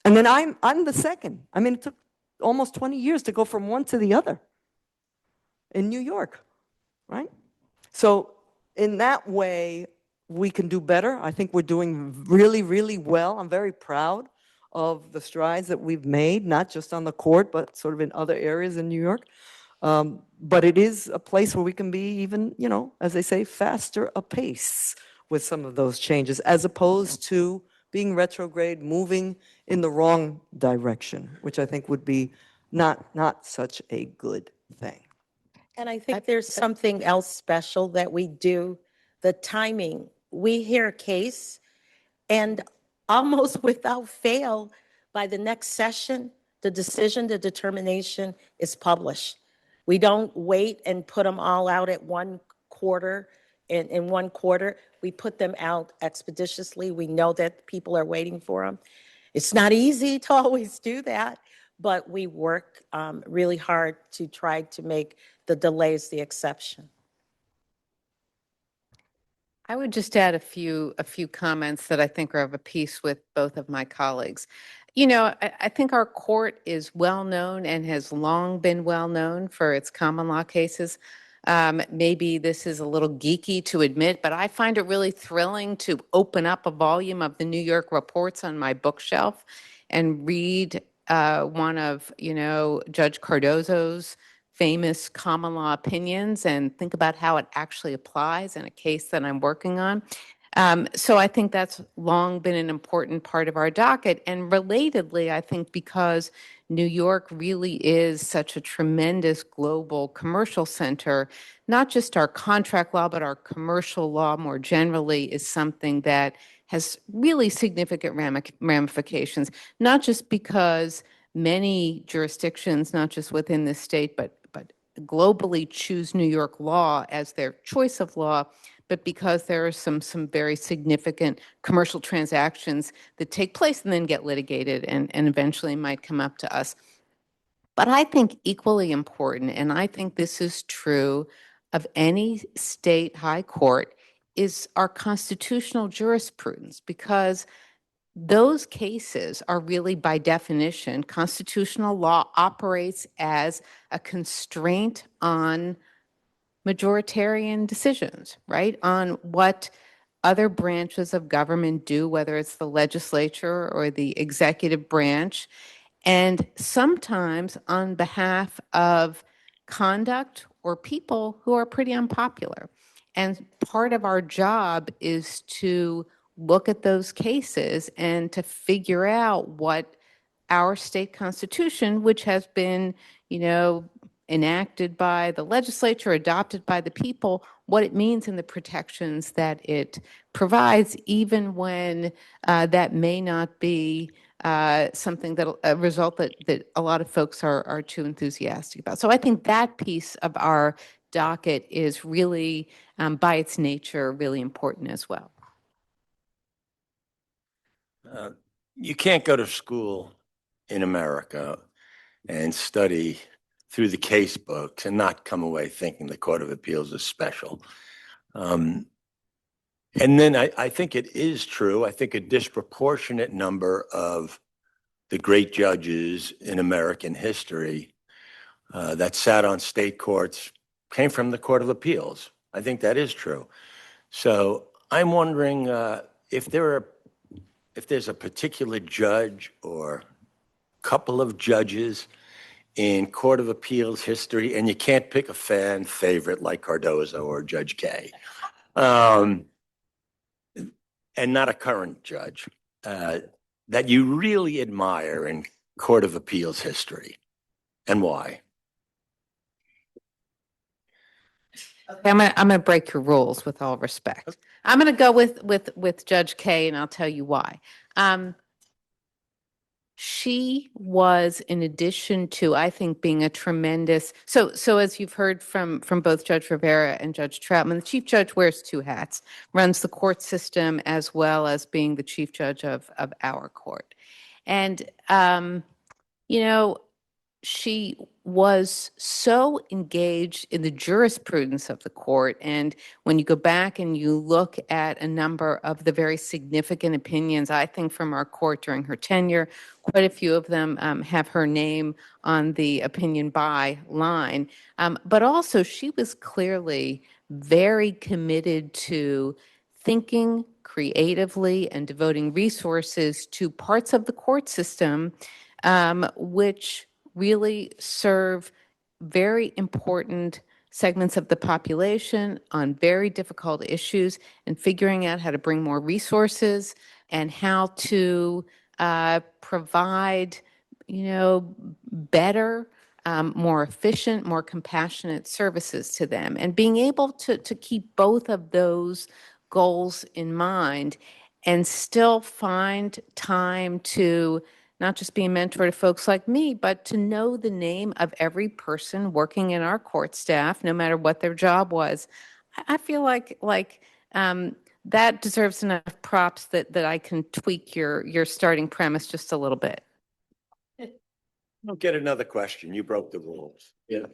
F: And then I'm the second. I mean, it took almost 20 years to go from one to the other in New York, right? So in that way, we can do better. I think we're doing really, really well. I'm very proud of the strides that we've made, not just on the court, but sort of in other areas in New York. But it is a place where we can be even, as they say, faster apace with some of those changes, as opposed to being retrograde, moving in the wrong direction, which I think would be not such a good thing.
G: And I think there's something else special that we do, the timing. We hear a case, and almost without fail, by the next session, the decision, the determination is published. We don't wait and put them all out at one quarter, in 1 quarter. We put them out expeditiously. We know that people are waiting for them. It's not easy to always do that, but we work really hard to try to make the delays the exception.
H: I would just add a few comments that I think are of a piece with both of my colleagues. I think our court is well known and has long been well known for its common law cases. Maybe this is a little geeky to admit, but I find it really thrilling to open up a volume of the New York reports on my bookshelf and read one of, Judge Cardozo's famous common law opinions and think about how it actually applies in a case that I'm working on. So I think that's long been an important part of our docket. And relatedly, I think because New York really is such a tremendous global commercial center, not just our contract law, but our commercial law more generally is something that has really significant ramifications, not just because many jurisdictions, not just within the state, but globally choose New York law as their choice of law, but because there are some very significant commercial transactions that take place and then get litigated and eventually might come up to us. But I think equally important, and I think this is true of any state high court, is our constitutional jurisprudence, because those cases are really, by definition, constitutional law operates as a constraint on majoritarian decisions, right? On what other branches of government do, whether it's the legislature or the executive branch, and sometimes on behalf of conduct or people who are pretty unpopular. And part of our job is to look at those cases and to figure out what our state constitution, which has been, enacted by the legislature, adopted by the people, what it means and the protections that it provides, even when that may not be something that a result that a lot of folks are too enthusiastic about. So I think that piece of our docket is really, by its nature, really important as well.
I: You can't go to school in America and study through the case books and not come away thinking the Court of Appeals is special. And then I think it is true. I think a disproportionate number of the great judges in American history that sat on state courts came from the Court of Appeals. I think that is true. So I'm wondering if there's a particular judge or couple of judges in Court of Appeals history, and you can't pick a fan favorite like Cardozo or Judge Kay, and not a current judge, that you really admire in Court of Appeals history, and why?
H: Okay, I'm gonna break your rules with all respect. I'm gonna go with Judge Kay, and I'll tell you why. She was, in addition to, I think, being a tremendous, so as you've heard from both Judge Rivera and Judge Troutman, the chief judge wears two hats, runs the court system as well as being the chief judge of our court. And, she was so engaged in the jurisprudence of the court. And when you go back and you look at a number of the very significant opinions, I think, from our court during her tenure, quite a few of them have her name on the opinion by line. But also, she was clearly very committed to thinking creatively and devoting resources to parts of the court system which really serve very important segments of the population on very difficult issues, and figuring out how to bring more resources and how to provide, better, more efficient, more compassionate services to them. And being able to keep both of those goals in mind and still find time to not just be a mentor to folks like me, but to know the name of every person working in our court staff, no matter what their job was. I feel like that deserves enough props that I can tweak your starting premise just a little bit.
I: I'll get another question. You broke the rules. Yeah.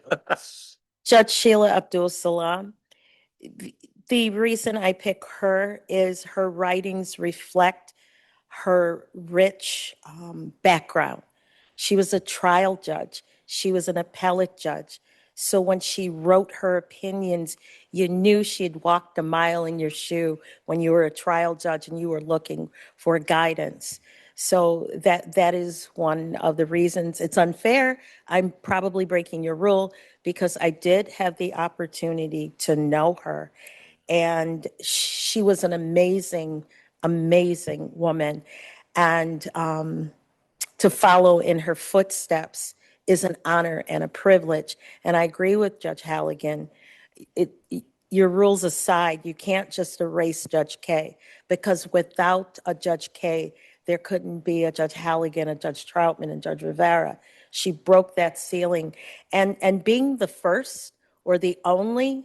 G: Judge Sheila Abdul Salam. The reason I pick her is her writings reflect her rich background. She was a trial judge. She was an appellate judge. So when she wrote her opinions, you knew she had walked a mile in your shoe when you were a trial judge and you were looking for guidance. So that is one of the reasons. It's unfair. I'm probably breaking your rule because I did have the opportunity to know her. And she was an amazing woman. And to follow in her footsteps is an honor and a privilege. And I agree with Judge Halligan. Your rules aside, you can't just erase Judge Kay, because without a Judge Kay, there couldn't be a Judge Halligan, a Judge Troutman, and Judge Rivera. She broke that ceiling. And being the first or the only,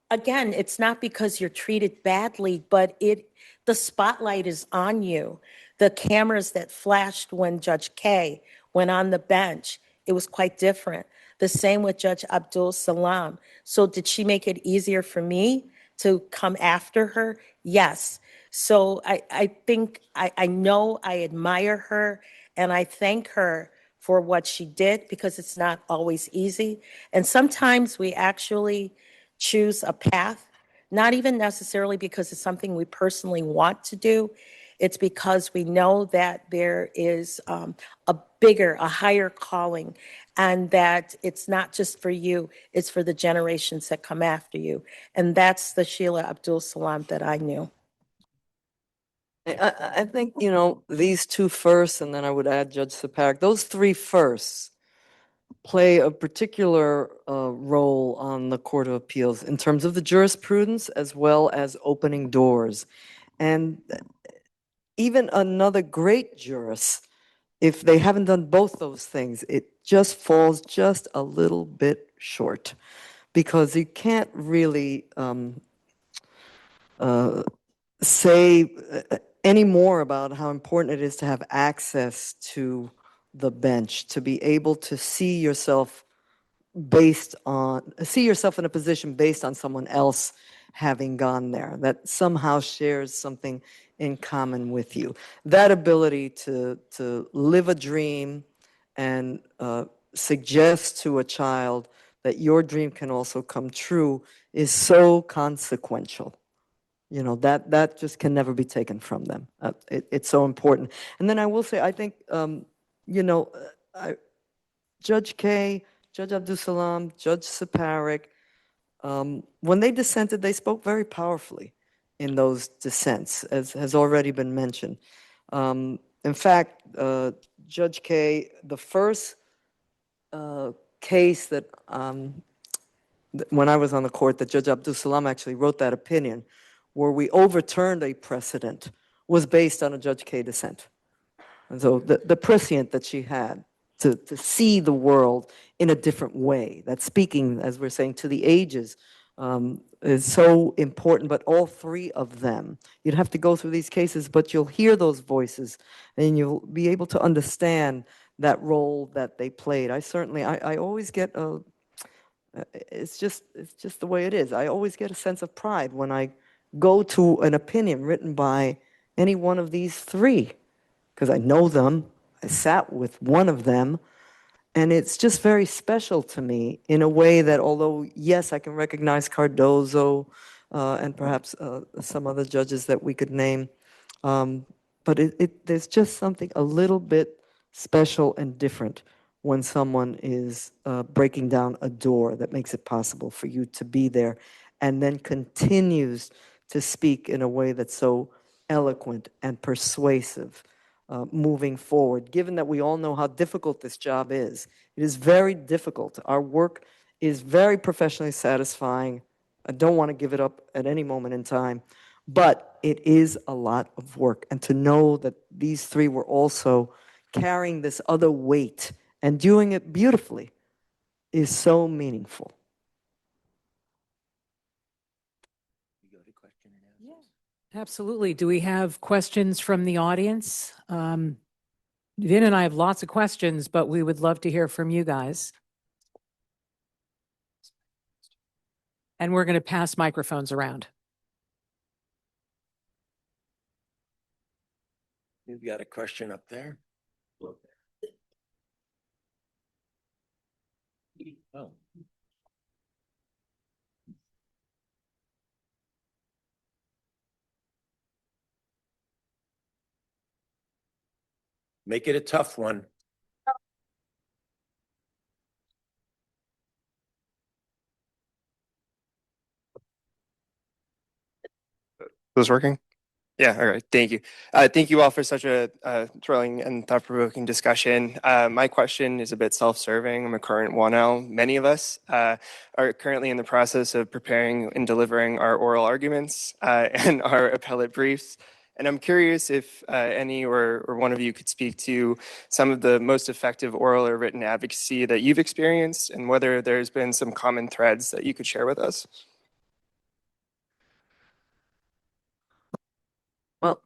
G: again, it's not because you're treated badly, but the spotlight is on you. The cameras that flashed when Judge Kay went on the bench, it was quite different. The same with Judge Abdul Salam. So did she make it easier for me to come after her? Yes. So I think, I know I admire her, and I thank her for what she did, because it's not always easy. And sometimes we actually choose a path, not even necessarily because it's something we personally want to do. It's because we know that there is a higher calling, and that it's not just for you, it's for the generations that come after you. And that's the Sheila Abdul Salam that I knew.
F: I think, you know, these two firsts, and then I would add Judge Saparik, those three firsts play a particular role on the Court of Appeals in terms of the jurisprudence as well as opening doors. And even another great jurist, if they haven't done both those things, it just falls just a little bit short, because you can't really say any more about how important it is to have access to the bench, to be able to see yourself in a position based on someone else having gone there, that somehow shares something in common with you. That ability to live a dream and suggest to a child that your dream can also come true is so consequential. You know, that just can never be taken from them. It's so important. And then I will say, I think, you know, Judge Kay, Judge Abdul Salam, Judge Saparik, when they dissented, they spoke very powerfully in those dissents, as has already been mentioned. In fact, Judge Kay, the first case that, when I was on the court, that Judge Abdul Salam actually wrote that opinion, where we overturned a precedent, was based on a Judge Kay dissent. And so the prescient that she had to see the world in a different way, that speaking, as we're saying, to the ages, is so important. But all three of them, you'd have to go through these cases, but you'll hear those voices and you'll be able to understand that role that they played. I always get a, it's just the way it is. I always get a sense of pride when I go to an opinion written by any one of these three, because I know them, I sat with one of them, and it's just very special to me in a way that, although, yes, I can recognize Cardozo and perhaps some other judges that we could name, but there's just something a little bit special and different when someone is breaking down a door that makes it possible for you to be there, and then continues to speak in a way that's so eloquent and persuasive. Moving forward, given that we all know how difficult this job is. It is very difficult. Our work is very professionally satisfying. I don't want to give it up at any moment in time, but it is a lot of work. And to know that these three were also carrying this other weight and doing it beautifully is so meaningful.
E: Absolutely. Do we have questions from the audience? Vin and I have lots of questions, but we would love to hear from you guys. And we're going to pass microphones around.
I: You've got a question up there? Oh. Make it a tough one.
J: Was working? Yeah, all right. Thank you. Thank you all for such a thrilling and thought-provoking discussion. My question is a bit self-serving. I'm a current 1L. Many of us are currently in the process of preparing and delivering our oral arguments and our appellate briefs. And I'm curious if any or one of you could speak to some of the most effective oral or written advocacy that you've experienced, and whether there's been some common threads that you could share with us.
F: Well,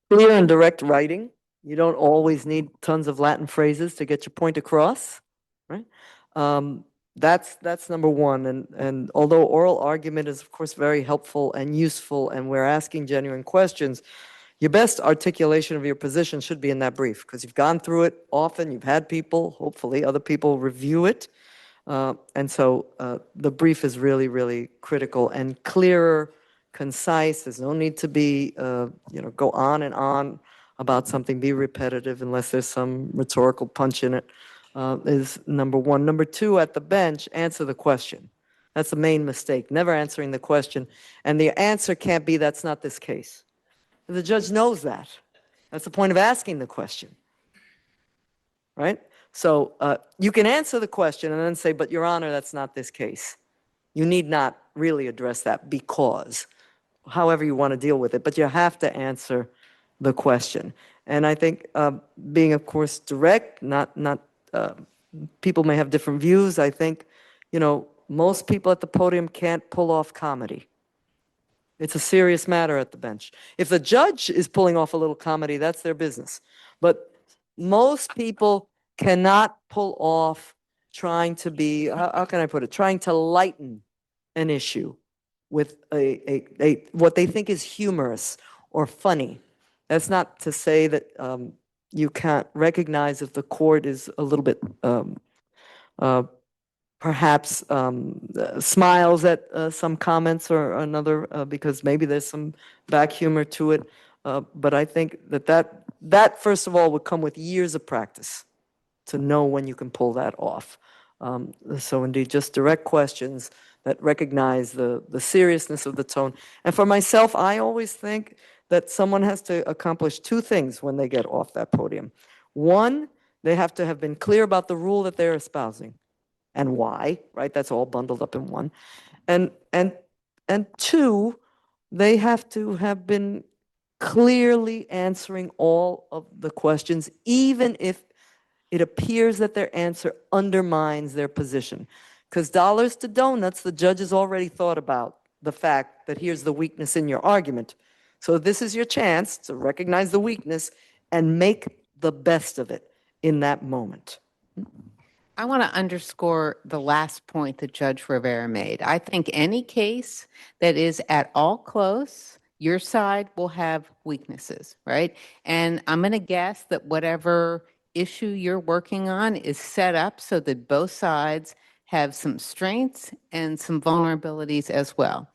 F: clear and direct writing. You don't always need tons of Latin phrases to get your point across. right? That's number one. And although oral argument is, of course, very helpful and useful, and we're asking genuine questions, your best articulation of your position should be in that brief, because you've gone through it often, you've had people, hopefully other people, review it. And so the brief is really, really critical and clearer, concise. There's no need to be, go on and on about something, be repetitive unless there's some rhetorical punch in it, is number one. Number two, at the bench, answer the question. That's the main mistake, never answering the question. And the answer can't be, that's not this case. The judge knows that. That's the point of asking the question, right? So you can answer the question and then say, but Your Honor, that's not this case. You need not really address that because, however you want to deal with it, but you have to answer the question. And I think being, of course, direct, not people may have different views. I think, most people at the podium can't pull off comedy. It's a serious matter at the bench. If the judge is pulling off a little comedy, that's their business. But most people cannot pull off trying to be, how can I put it, trying to lighten an issue with what they think is humorous or funny. That's not to say that you can't recognize if the court is a little bit perhaps smiles at some comments or another because maybe there's some back humor to it. But I think that first of all would come with years of practice to know when you can pull that off. So indeed, just direct questions that recognize the seriousness of the tone. And for myself, I always think that someone has to accomplish two things when they get off that podium. One, they have to have been clear about the rule that they're espousing and why, right? That's all bundled up in one. And two, they have to have been clearly answering all of the questions, even if it appears that their answer undermines their position. Because dollars to donuts, the judge has already thought about the fact that here's the weakness in your argument. So this is your chance to recognize the weakness and make the best of it in that moment.
H: I want to underscore the last point that Judge Rivera made. I think any case that is at all close, your side will have weaknesses, right? And I'm going to guess that whatever issue you're working on is set up so that both sides have some strengths and some vulnerabilities as well.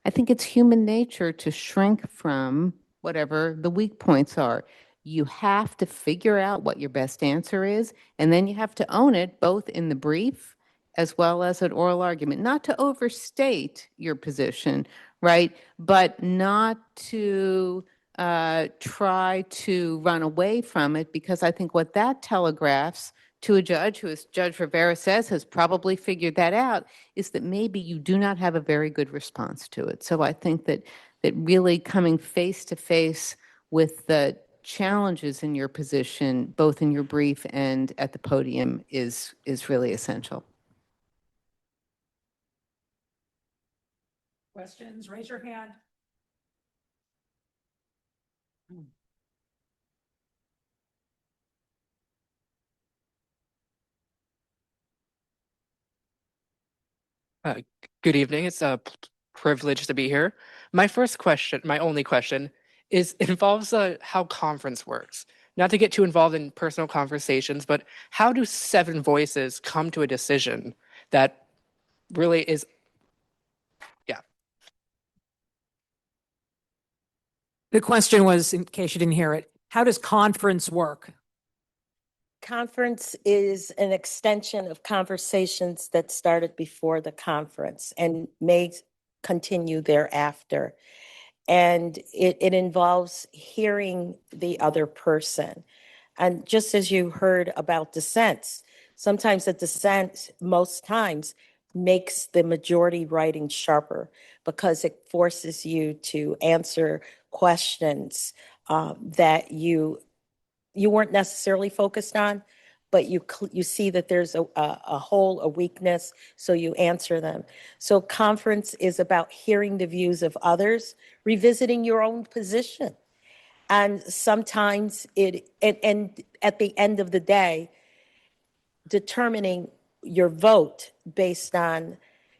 H: I think it's human nature to shrink from whatever the weak points are. You have to figure out what your best answer is, and then you have to own it both in the brief as well as an oral argument. Not to overstate your position, right? But not to try to run away from it, because I think what that telegraphs to a judge who, as Judge Rivera says, has probably figured that out, is that maybe you do not have a very good response to it. So I think that really coming face to face with the challenges in your position, both in your brief and at the podium, is really essential.
E: Questions, raise your hand.
K: Good evening. It's a privilege to be here. My first question, my only question, involves how conference works. Not to get too involved in personal conversations, but how do 7 voices come to a decision that really is, yeah.
E: The question was, in case you didn't hear it, how does conference work?
G: Conference is an extension of conversations that started before the conference and may continue thereafter. And it involves hearing the other person. And just as you heard about dissents, sometimes a dissent, most times, makes the majority writing sharper because it forces you to answer questions that you weren't necessarily focused on, but you see that there's a hole, a weakness, so you answer them. So conference is about hearing the views of others, revisiting your own position. And sometimes and at the end of the day, determining your vote based on,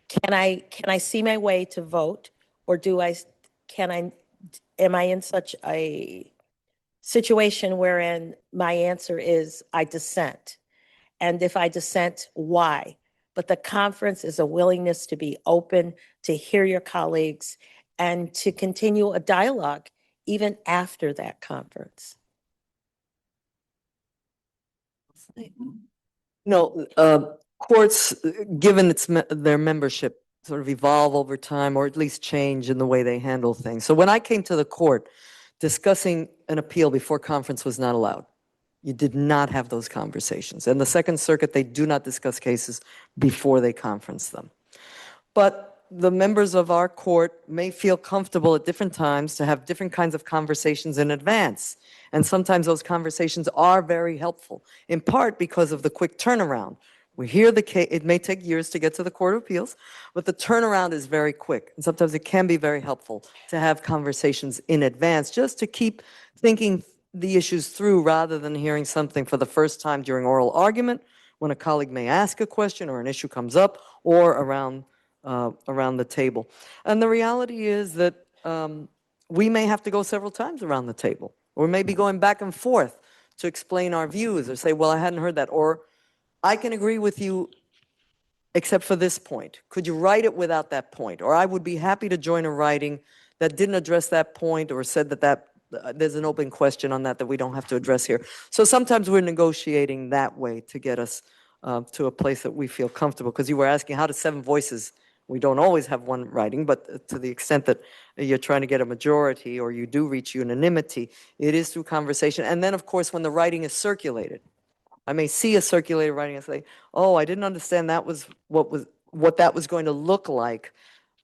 G: can I see my way to vote, or am I in such a situation wherein my answer is I dissent? And if I dissent, why? But the conference is a willingness to be open, to hear your colleagues, and to continue a dialogue even after that conference.
F: No, courts, given their membership, sort of evolve over time, or at least change in the way they handle things. So when I came to the court, discussing an appeal before conference was not allowed. You did not have those conversations. And the Second Circuit, they do not discuss cases before they conference them. But the members of our court may feel comfortable at different times to have different kinds of conversations in advance. And sometimes those conversations are very helpful, in part because of the quick turnaround. We hear the case, it may take years to get to the Court of Appeals, but the turnaround is very quick. And sometimes it can be very helpful to have conversations in advance, just to keep thinking the issues through rather than hearing something for the first time during oral argument, when a colleague may ask a question or an issue comes up, or around the table. And the reality is that we may have to go several times around the table, or maybe going back and forth to explain our views, or say, well, I hadn't heard that, or I can agree with you except for this point. Could you write it without that point? Or I would be happy to join a writing that didn't address that point, or said that there's an open question on that we don't have to address here. So sometimes we're negotiating that way to get us to a place that we feel comfortable. Because you were asking, how do 7 voices? We don't always have one writing, but to the extent that you're trying to get a majority, or you do reach unanimity, it is through conversation. And then, of course, when the writing is circulated, I may see a circulated writing and say, oh, I didn't understand that was what that was going to look like.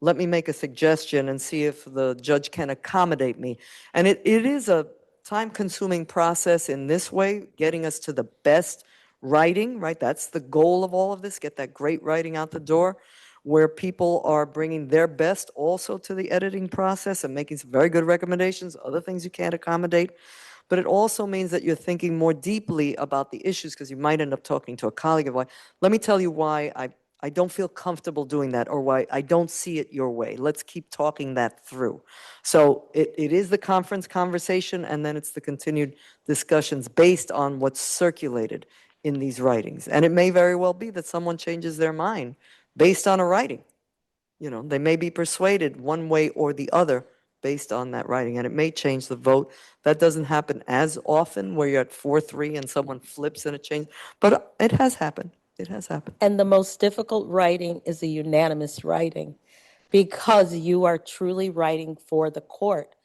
F: Let me make a suggestion and see if the judge can accommodate me. And it is a time-consuming process in this way, getting us to the best writing, right? That's the goal of all of this, get that great writing out the door, where people are bringing their best also to the editing process and making some very good recommendations, other things you can't accommodate. But it also means that you're thinking more deeply about the issues, because you might end up talking to a colleague of, let me tell you why I don't feel comfortable doing that, or why I don't see it your way. Let's keep talking that through. So it is the conference conversation, and then it's the continued discussions based on what's circulated in these writings. And it may very well be that someone changes their mind based on a writing. You know, they may be persuaded one way or the other based on that writing, and it may change the vote. That doesn't happen as often, where you're at 4-3 and someone flips and it changes, but it has happened. It has happened.
G: And the most difficult writing is a unanimous writing, because you are truly writing for the court.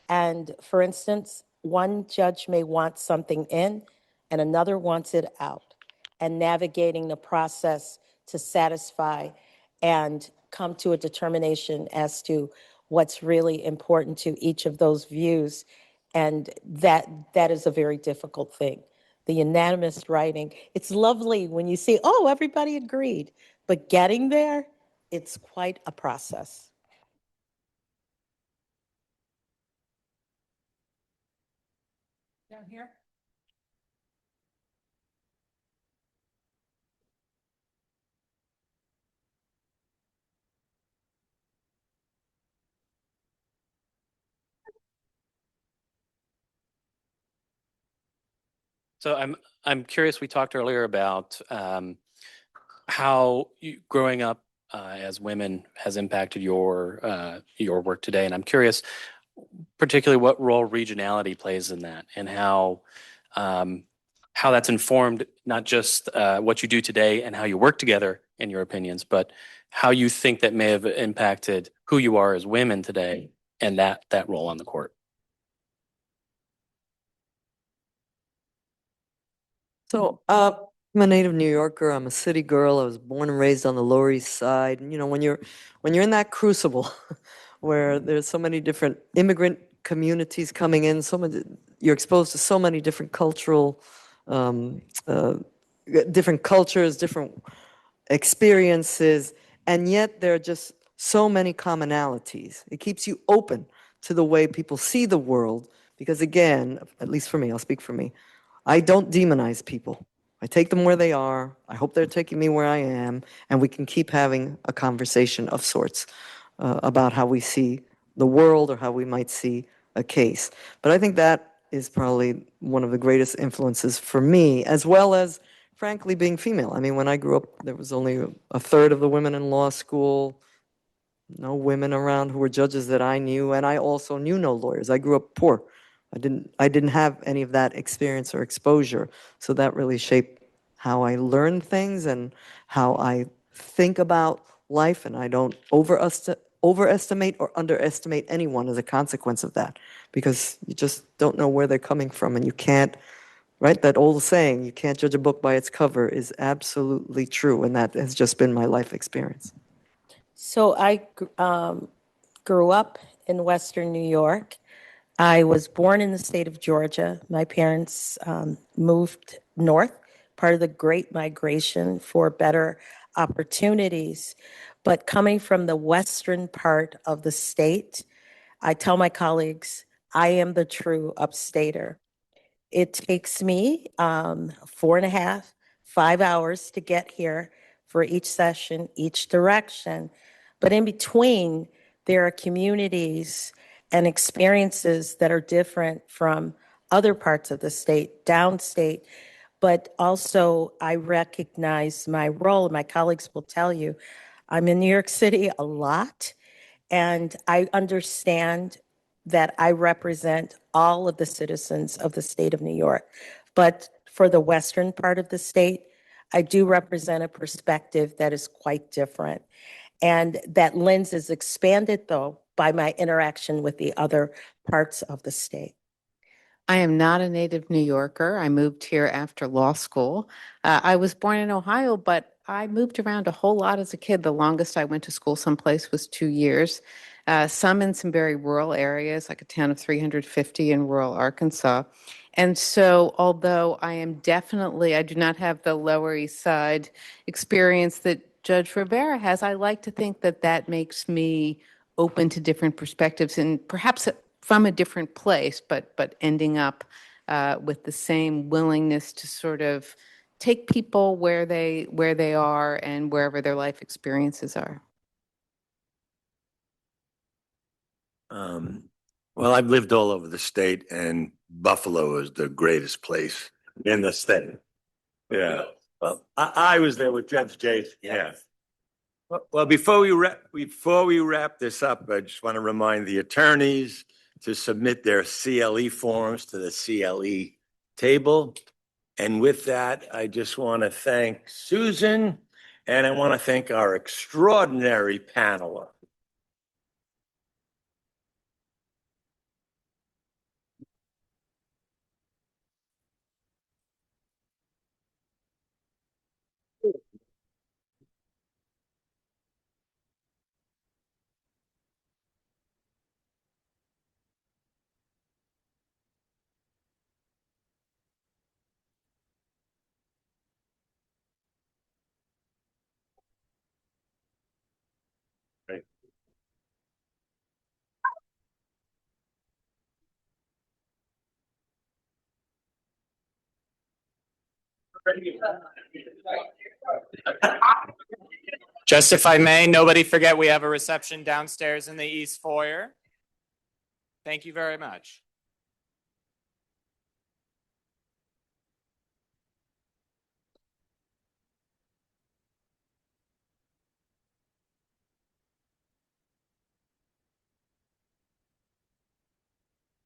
G: And for instance, one judge may want something in and another wants it out. And navigating the process to satisfy and come to a determination as to what's really important to each of those views. And that is a very difficult thing. The unanimous writing, it's lovely when you see, oh, everybody agreed. But getting there, it's quite a process.
E: Down here?
L: So I'm curious. We talked earlier about how growing up as women has impacted your work today, and I'm curious, particularly what role regionality plays in that, and how that's informed not just what you do today and how you work together in your opinions, but how you think that may have impacted who you are as women today and that role on the court.
F: So I'm a native New Yorker. I'm a city girl. I was born and raised on the Lower East Side. And, you know, when you're in that crucible where there's so many different immigrant communities coming in, you're exposed to so many different different cultures, different experiences, and yet there are just so many commonalities. It keeps you open to the way people see the world, because again, at least for me, I'll speak for me, I don't demonize people. I take them where they are. I hope they're taking me where I am, and we can keep having a conversation of sorts about how we see the world or how we might see a case. But I think that is probably one of the greatest influences for me, as well as, frankly, being female. I mean, when I grew up, there was only a third of the women in law school, no women around who were judges that I knew, and I also knew no lawyers. I grew up poor. I didn't have any of that experience or exposure, so that really shaped how I learn things and how I think about life, and I don't overestimate or underestimate anyone as a consequence of that, because you just don't know where they're coming from, and you can't, right? That old saying, you can't judge a book by its cover, is absolutely true, and that has just been my life experience.
G: So I grew up in Western New York. I was born in the state of Georgia. My parents moved north, part of the Great Migration for better opportunities. But coming from the western part of the state, I tell my colleagues, I am the true upstater. It takes me 4.5, 5 hours to get here for each session, each direction. But in between, there are communities and experiences that are different from other parts of the state, downstate. But also, I recognize my role, and my colleagues will tell you, I'm in New York City a lot, and I understand that I represent all of the citizens of the state of New York. But for the western part of the state, I do represent a perspective that is quite different. And that lens is expanded, though, by my interaction with the other parts of the state.
H: I am not a native New Yorker. I moved here after law school. I was born in Ohio, but I moved around a whole lot as a kid. The longest I went to school someplace was 2 years, some in some very rural areas, like a town of 350 in rural Arkansas. And so, although I do not have the Lower East Side experience that Judge Rivera has, I like to think that that makes me open to different perspectives and perhaps from a different place, but ending up with the same willingness to sort of take people where they are and wherever their life experiences are.
I: Well, I've lived all over the state, and Buffalo is the greatest place in the state. Yeah. Well, I was there with Judge Jason. Yeah. Well, before we wrap this up, I just want to remind the attorneys to submit their CLE forms to the CLE table. And with that, I just want to thank Susan, and I want to thank our extraordinary panel.
D: Just if I may, nobody forget we have a reception downstairs in the East Foyer. Thank you very much.